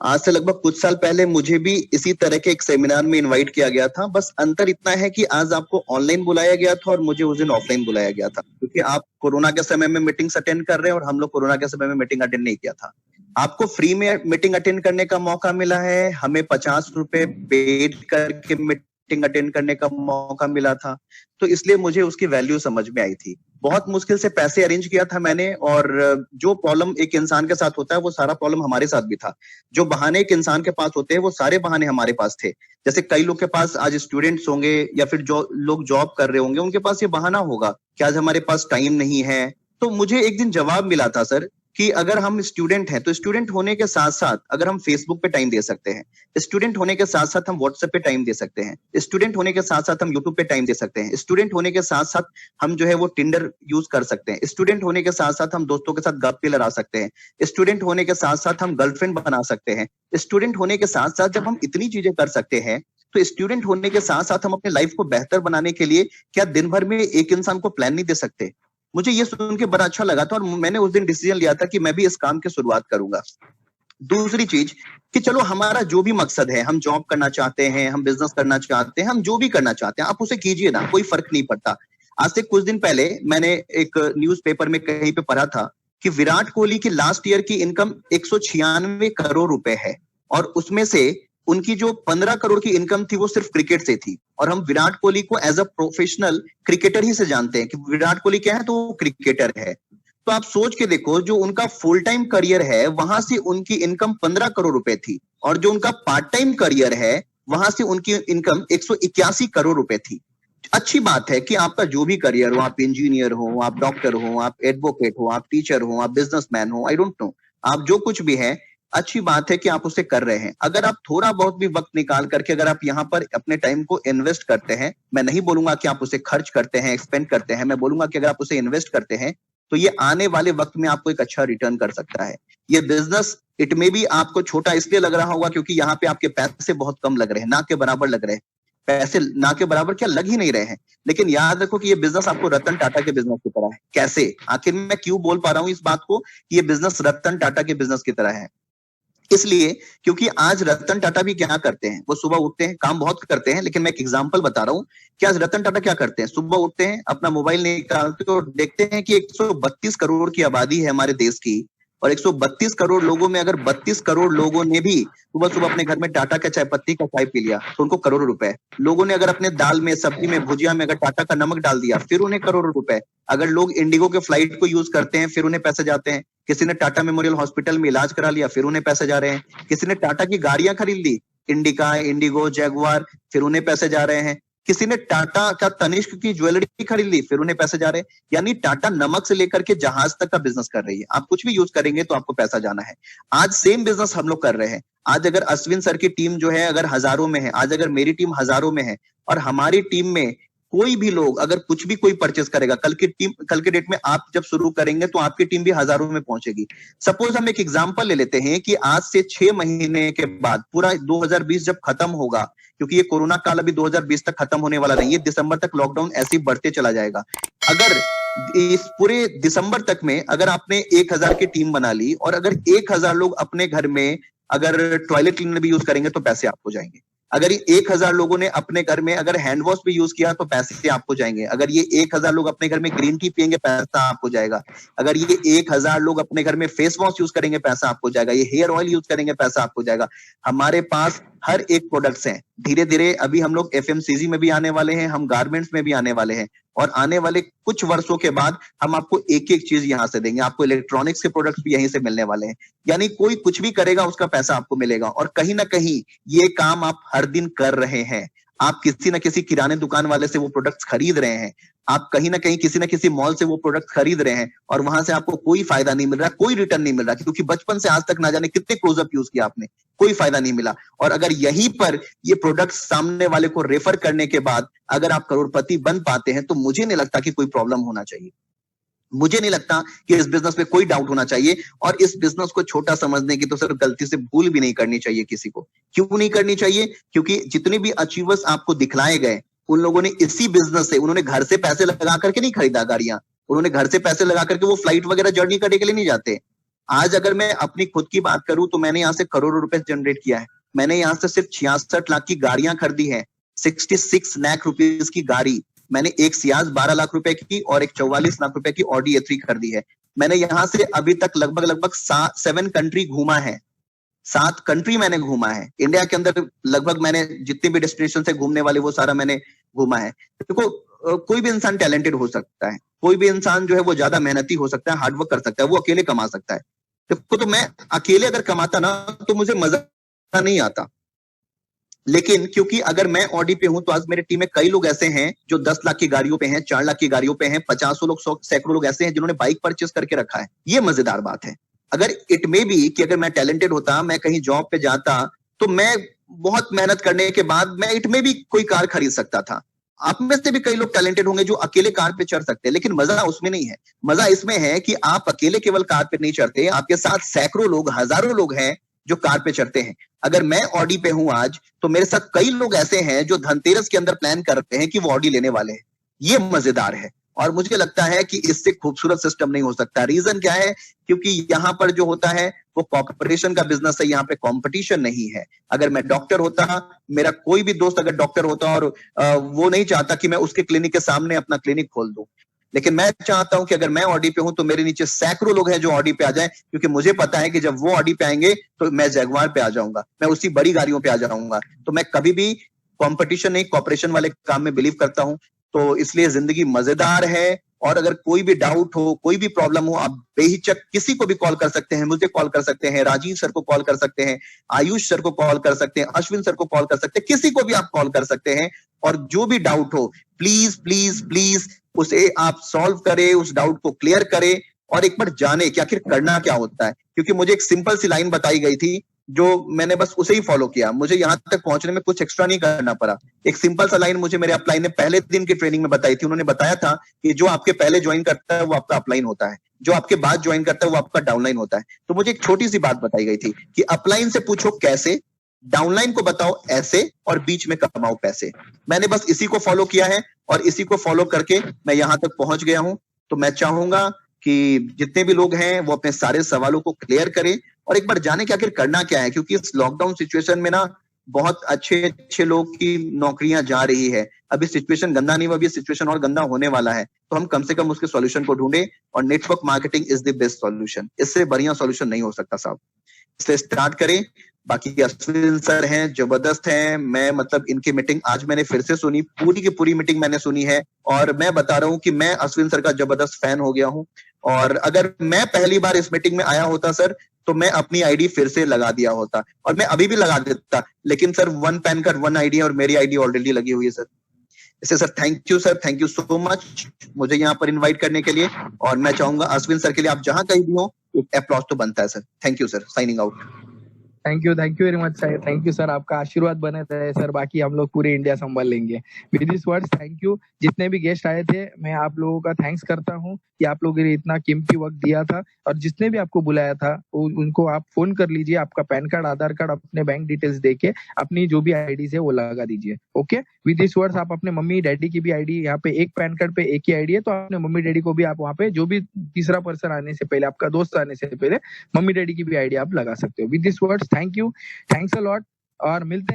आज से लगभग कुछ साल पहले मुझे भी इसी तरह के एक सेमिनार में इनवाइट किया गया था। बस अंतर इतना है कि आज आपको ऑनलाइन बुलाया गया था और मुझे उस दिन ऑफलाइन बुलाया गया था, क्योंकि आप कोरोना के समय में मीटिंग्स अटेंड कर रहे हैं और हम लोग कोरोना के समय में मीटिंग अटेंड नहीं किया था। आपको फ्री में मीटिंग अटेंड करने का मौका मिला है, हमें 50 रुपए पेड करके मीटिंग अटेंड करने का मौका मिला था। तो इसलिए मुझे उसकी वैल्यू समझ में आई थी। बहुत मुश्किल से पैसे अरेंज किया था मैंने, और जो प्रॉब्लम एक इंसान के साथ होता है वो सारा प्रॉब्लम हमारे साथ भी था। जो बहाने एक इंसान के पास होते हैं वो सारे बहाने हमारे पास थे। जैसे कई लोग के पास आज स्टूडेंट्स होंगे या फिर जो लोग जॉब कर रहे होंगे, उनके पास ये बहाना होगा कि आज हमारे पास टाइम नहीं है। तो मुझे एक दिन जवाब मिला था सर कि अगर हम स्टूडेंट हैं तो स्टूडेंट होने के साथ साथ अगर हम फेसबुक पे टाइम दे सकते हैं, स्टूडेंट होने के साथ साथ हम व्हाट्सएप पे टाइम दे सकते हैं, स्टूडेंट होने के साथ साथ हम यूट्यूब पे टाइम दे सकते हैं, स्टूडेंट होने के साथ साथ हम जो है वो टिंडर यूज कर सकते हैं, स्टूडेंट होने के साथ साथ हम दोस्तों के साथ गप्पे लड़ा सकते हैं, स्टूडेंट होने के साथ साथ हम गर्लफ्रेंड बना सकते हैं। स्टूडेंट होने के साथ साथ जब हम इतनी चीजें कर सकते हैं, तो स्टूडेंट होने के साथ साथ हम अपने लाइफ को बेहतर बनाने के लिए क्या दिन भर में एक इंसान को प्लान नहीं दे सकते? मुझे ये सुन के बड़ा अच्छा लगा था और मैंने उस दिन डिसीजन लिया था कि मैं भी इस काम की शुरुआत करूंगा। दूसरी चीज कि चलो हमारा जो भी मकसद है, हम जॉब करना चाहते हैं, हम बिजनेस करना चाहते हैं, हम जो भी करना चाहते हैं, आप उसे कीजिए ना, कोई फर्क नहीं पड़ता। आज से कुछ दिन पहले मैंने एक न्यूज़पेपर में कहीं पे पढ़ा था कि विराट कोहली की लास्ट ईयर की इनकम 196 करोड़ रुपए है, और उसमें से उनकी जो 15 करोड़ की इनकम थी वो सिर्फ क्रिकेट से थी। और हम विराट कोहली को एज अ प्रोफेशनल क्रिकेटर ही से जानते हैं कि विराट कोहली क्या है, तो वो क्रिकेटर है। तो आप सोच के देखो, जो उनका फुल टाइम करियर है वहां से उनकी इनकम 15 करोड़ रुपए थी, और जो उनका पार्ट टाइम करियर है वहां से उनकी इनकम 181 करोड़ रुपए थी। अच्छी बात है कि आपका जो भी करियर हो, आप इंजीनियर हो, आप डॉक्टर हो, आप एडवोकेट हो, आप टीचर हो, आप बिजनेसमैन हो, आई डोंट नो, आप जो कुछ भी है, अच्छी बात है कि आप उसे कर रहे हैं। अगर आप थोड़ा बहुत भी वक्त निकाल करके अगर आप यहाँ पर अपने टाइम को इन्वेस्ट करते हैं, मैं नहीं बोलूंगा कि आप उसे खर्च करते हैं, एक्सपेंड करते हैं, मैं बोलूंगा कि अगर आप उसे इन्वेस्ट करते हैं तो ये आने वाले वक्त में आपको एक अच्छा रिटर्न कर सकता है। ये बिजनेस इट में भी आपको छोटा इसलिए लग रहा होगा क्योंकि यहाँ पे आपके पैसे बहुत कम लग रहे हैं, ना के बराबर लग रहे हैं। पैसे ना के बराबर क्या, लग ही नहीं रहे हैं। लेकिन याद रखो कि ये बिजनेस आपको रतन टाटा के बिजनेस की तरह है। कैसे? आखिर मैं क्यों बोल पा रहा हूं इस बात को, ये बिजनेस रतन टाटा के बिजनेस की तरह है। इसलिए क्योंकि आज रतन टाटा भी क्या करते हैं, वो सुबह उठते हैं, काम बहुत करते हैं, लेकिन मैं एक एग्जांपल बता रहा हूं कि आज रतन टाटा क्या करते हैं। सुबह उठते हैं, अपना मोबाइल निकालते हैं और देखते हैं कि 132 करोड़ की आबादी है हमारे देश की, और 132 करोड़ लोगों में अगर 32 करोड़ लोगों ने भी सुबह सुबह अपने घर में टाटा का चाय पत्ती का चाय पी लिया तो उनको करोड़ों रुपए। लोगों ने अगर अपने दाल में, सब्जी में, भुजिया में अगर टाटा का नमक डाल दिया फिर उन्हें करोड़ों रुपए। अगर लोग इंडिगो के फ्लाइट को यूज करते हैं फिर उन्हें पैसे जाते हैं। किसी ने टाटा मेमोरियल हॉस्पिटल में इलाज करा लिया फिर उन्हें पैसे जा रहे हैं। किसी ने टाटा की गाड़ियां खरीद ली, इंडिका, इंडिगो, जैगुआर, फिर उन्हें पैसे जा रहे हैं। किसी ने टाटा का तनिष्क की ज्वेलरी खरीद ली, फिर उन्हें पैसे जा रहे हैं। यानी टाटा नमक से लेकर के जहाज तक का बिजनेस कर रही है। आप कुछ भी यूज करेंगे तो आपको पैसा जाना है। आज सेम बिजनेस हम लोग कर रहे हैं। आज अगर अश्विन सर की टीम जो है अगर हजारों में है, आज अगर मेरी टीम हजारों में है, और हमारी टीम में कोई भी लोग अगर कुछ भी कोई परचेस करेगा, कल के डेट में आप जब शुरू करेंगे तो आपकी टीम भी हजारों में पहुंचेगी। सपोज हम एक एग्जांपल ले लेते हैं कि आज से 6 महीने के बाद पूरा 2020 जब खत्म होगा, क्योंकि ये कोरोना काल अभी 2020 तक खत्म होने वाला नहीं है, दिसंबर तक लॉकडाउन ऐसे ही बढ़ते चला जाएगा। अगर इस पूरे दिसंबर तक में अगर आपने 1000 की टीम बना ली और अगर 1000 लोग अपने घर में अगर टॉयलेट क्लीनर भी यूज करेंगे तो पैसे आपको जाएंगे। अगर ये 1000 लोगों ने अपने घर में अगर हैंड वॉश भी यूज किया तो पैसे आपको जाएंगे। अगर ये 1000 लोग अपने घर में ग्रीन टी पियेंगे पैसा आपको जाएगा। अगर ये 1000 लोग अपने घर में फेस वॉश यूज करेंगे पैसा आपको जाएगा। ये हेयर ऑयल यूज करेंगे पैसा आपको जाएगा। हमारे पास हर एक प्रोडक्ट्स हैं। धीरे धीरे अभी हम लोग एफएमसीजी में भी आने वाले हैं, हम गारमेंट्स में भी आने वाले हैं, और आने वाले कुछ वर्षों के बाद हम आपको एक एक चीज यहां से देंगे। आपको इलेक्ट्रॉनिक्स के प्रोडक्ट्स भी यहीं से मिलने वाले हैं। यानी कोई कुछ भी करेगा उसका पैसा आपको मिलेगा। और कहीं ना कहीं ये काम आप हर दिन कर रहे हैं। आप किसी न किसी किराने दुकान वाले से वो प्रोडक्ट्स खरीद रहे हैं। आप कहीं ना कहीं किसी न किसी मॉल से वो प्रोडक्ट खरीद रहे हैं और वहां से आपको कोई फायदा नहीं मिल रहा, कोई रिटर्न नहीं मिल रहा, क्योंकि बचपन से आज तक ना जाने कितने क्लोजअप यूज किया आपने, कोई फायदा नहीं मिला। और अगर यहीं पर ये प्रोडक्ट सामने वाले को रेफर करने के बाद अगर आप करोड़पति बन पाते हैं तो मुझे नहीं लगता कि कोई प्रॉब्लम होना चाहिए। मुझे नहीं लगता कि इस बिजनेस में कोई डाउट होना चाहिए। और इस बिजनेस को छोटा समझने की तो सर गलती से भूल भी नहीं करनी चाहिए किसी को। क्यों नहीं करनी चाहिए? क्योंकि जितने भी अचीवर्स आपको दिखलाए गए उन लोगों ने इसी बिजनेस से, उन्होंने घर से पैसे लगा करके नहीं खरीदा गाड़ियां, उन्होंने घर से पैसे लगा करके वो फ्लाइट वगैरह जर्नी करने के लिए नहीं जाते। आज अगर मैं अपनी खुद की बात करूं तो मैंने यहां से करोड़ों रुपए जनरेट किया है। मैंने यहां से सिर्फ 66 लाख की गाड़ियां खरीदी है। 66 लाख रुपीज की गाड़ी मैंने, एक सियाज 12 लाख रुपए की और एक 44 लाख रुपए की ऑडी A3 खरीदी है। मैंने यहां से अभी तक लगभग 7 कंट्री घूमा है। 7 कंट्री मैंने घूमा है। इंडिया के अंदर लगभग मैंने जितने भी डेस्टिनेशन से घूमने वाले वो सारा मैंने घूमा है। देखो कोई भी इंसान टैलेंटेड हो सकता है, कोई भी इंसान जो है वो ज्यादा मेहनती हो सकता है, हार्डवर्क कर सकता है, वो अकेले कमा सकता है। देखो तो मैं अकेले अगर कमाता ना तो मुझे मजा नहीं आता। लेकिन क्योंकि अगर मैं ऑडी पे हूं तो आज मेरी टीम में कई लोग ऐसे हैं जो 10 लाख की गाड़ियों पे हैं, 4 लाख की गाड़ियों पे हैं, 50 लोग, 100 सैकड़ों लोग ऐसे हैं जिन्होंने बाइक परचेस करके रखा है। ये मजेदार बात है। अगर इट में भी कि अगर मैं टैलेंटेड होता, मैं कहीं जॉब पे जाता तो मैं बहुत मेहनत करने के बाद मैं इट में भी कोई कार खरीद सकता था। आप में से भी कई लोग टैलेंटेड होंगे जो अकेले कार पे चढ़ सकते हैं, लेकिन मजा उसमें नहीं है। मजा इसमें है कि आप अकेले केवल कार पे नहीं चढ़ते, आपके साथ सैकड़ों लोग, हजारों लोग हैं जो कार पे चढ़ते हैं। अगर मैं ऑडी पे हूं आज तो मेरे साथ कई लोग ऐसे हैं जो धनतेरस के अंदर प्लान करते हैं कि वो ऑडी लेने वाले हैं। ये मजेदार है और मुझे लगता है कि इससे खूबसूरत सिस्टम नहीं हो सकता। रीजन क्या है? क्योंकि यहां पर जो होता है वो कॉर्पोरेशन का बिजनेस है, यहाँ पे कंपटीशन नहीं है। अगर मैं डॉक्टर होता, मेरा कोई भी दोस्त अगर डॉक्टर होता और वो नहीं चाहता कि मैं उसके क्लिनिक के सामने अपना क्लिनिक खोल दूं, लेकिन मैं चाहता हूं कि अगर मैं ऑडी पे हूं तो मेरे नीचे सैकड़ों लोग हैं जो ऑडी पे आ जाएं, क्योंकि मुझे पता है कि जब वो ऑडी पे आएंगे तो मैं जैगवार पे आ जाऊंगा, मैं उसी बड़ी गाड़ियों पे आ जाऊंगा। तो मैं कभी भी कंपटीशन नहीं, कॉर्पोरेशन वाले काम में बिलीव करता हूं। तो इसलिए जिंदगी मजेदार है। और अगर कोई भी डाउट हो, कोई भी प्रॉब्लम हो, आप बेहिचक किसी को भी कॉल कर सकते हैं, मुझे कॉल कर सकते हैं, राजीव सर को कॉल कर सकते हैं, आयुष सर को कॉल कर सकते हैं, अश्विन सर को कॉल कर सकते हैं, किसी को भी आप कॉल कर सकते हैं। और जो भी डाउट हो प्लीज प्लीज प्लीज उसे आप सॉल्व करें, उस डाउट को क्लियर करें और एक बार जाने कि आखिर करना क्या होता है। क्योंकि मुझे एक सिंपल सी लाइन बताई गई थी जो मैंने बस उसे ही फॉलो किया, मुझे यहां तक पहुंचने में कुछ एक्स्ट्रा नहीं करना पड़ा। एक सिंपल सा लाइन मुझे मेरे अपलाइन ने पहले दिन की ट्रेनिंग में बताई थी। उन्होंने बताया था कि जो आपके पहले ज्वाइन करता है वो आपका अपलाइन होता है, जो आपके बाद ज्वाइन करता है वो आपका डाउनलाइन होता है। तो मुझे एक छोटी सी बात बताई गई थी कि अपलाइन से पूछो कैसे, डाउनलाइन को बताओ ऐसे, और बीच में कमाओ पैसे। मैंने बस इसी को फॉलो किया है और इसी को फॉलो करके मैं यहां तक पहुंच गया हूं। तो मैं चाहूंगा कि जितने भी लोग हैं वो अपने सारे सवालों को क्लियर करें और एक बार जाने कि आखिर करना क्या है। क्योंकि इस लॉकडाउन सिचुएशन में ना बहुत अच्छे लोग की नौकरियां जा रही है। अभी सिचुएशन गंदा नहीं हुआ, अभी सिचुएशन और गंदा होने वाला है। तो हम कम से कम उसके सॉल्यूशन को ढूंढे और network marketing is the best solution. इससे बढ़िया सॉल्यूशन नहीं हो सकता साहब। इसलिए स्टार्ट करें। बाकी अश्विन सर हैं, जबरदस्त हैं। मैं मतलब इनकी मीटिंग आज मैंने फिर से सुनी, पूरी की पूरी मीटिंग मैंने सुनी है और मैं बता रहा हूं कि मैं अश्विन सर का जबरदस्त फैन हो गया हूं। और अगर मैं पहली बार इस मीटिंग में आया होता सर तो मैं अपनी आईडी फिर से लगा दिया होता और मैं अभी भी लगा देता, लेकिन सर 1 पैन कार्ड 1 आईडी है और मेरी आईडी ऑलरेडी लगी हुई है सर। इससे sir thank you so much मुझे यहाँ पर इनवाइट करने के लिए। और मैं चाहूंगा अश्विन सर के लिए आप जहां कहीं भी हो अप्लॉज तो बनता है sir. Thank you sir, signing out. Thank you very much sir, thank you sir, आपका आशीर्वाद बने रहे सर, बाकी हम लोग पूरे इंडिया संभाल लेंगे। With this words thank you. जितने भी गेस्ट आए थे मैं आप लोगों का थैंक्स करता हूँ कि आप लोगों ने इतना कीमती वक्त दिया था, और जिसने भी आपको बुलाया था उनको आप फोन कर लीजिए, आपका पैन कार्ड, आधार कार्ड, अपने बैंक डिटेल्स देके अपनी जो भी आईडी है वो लगा दीजिए। ओके, विद दिस वर्ड्स आप अपने मम्मी डैडी की भी आईडी, यहाँ पे एक पैन कार्ड पे एक ही आईडी है, तो अपने मम्मी डैडी को भी आप वहाँ पे जो भी तीसरा पर्सन आने से पहले, आपका दोस्त आने से पहले मम्मी डैडी की भी आईडी आप लगा सकते हो। With this words thank you, thanks a lot, और मिलते हैं।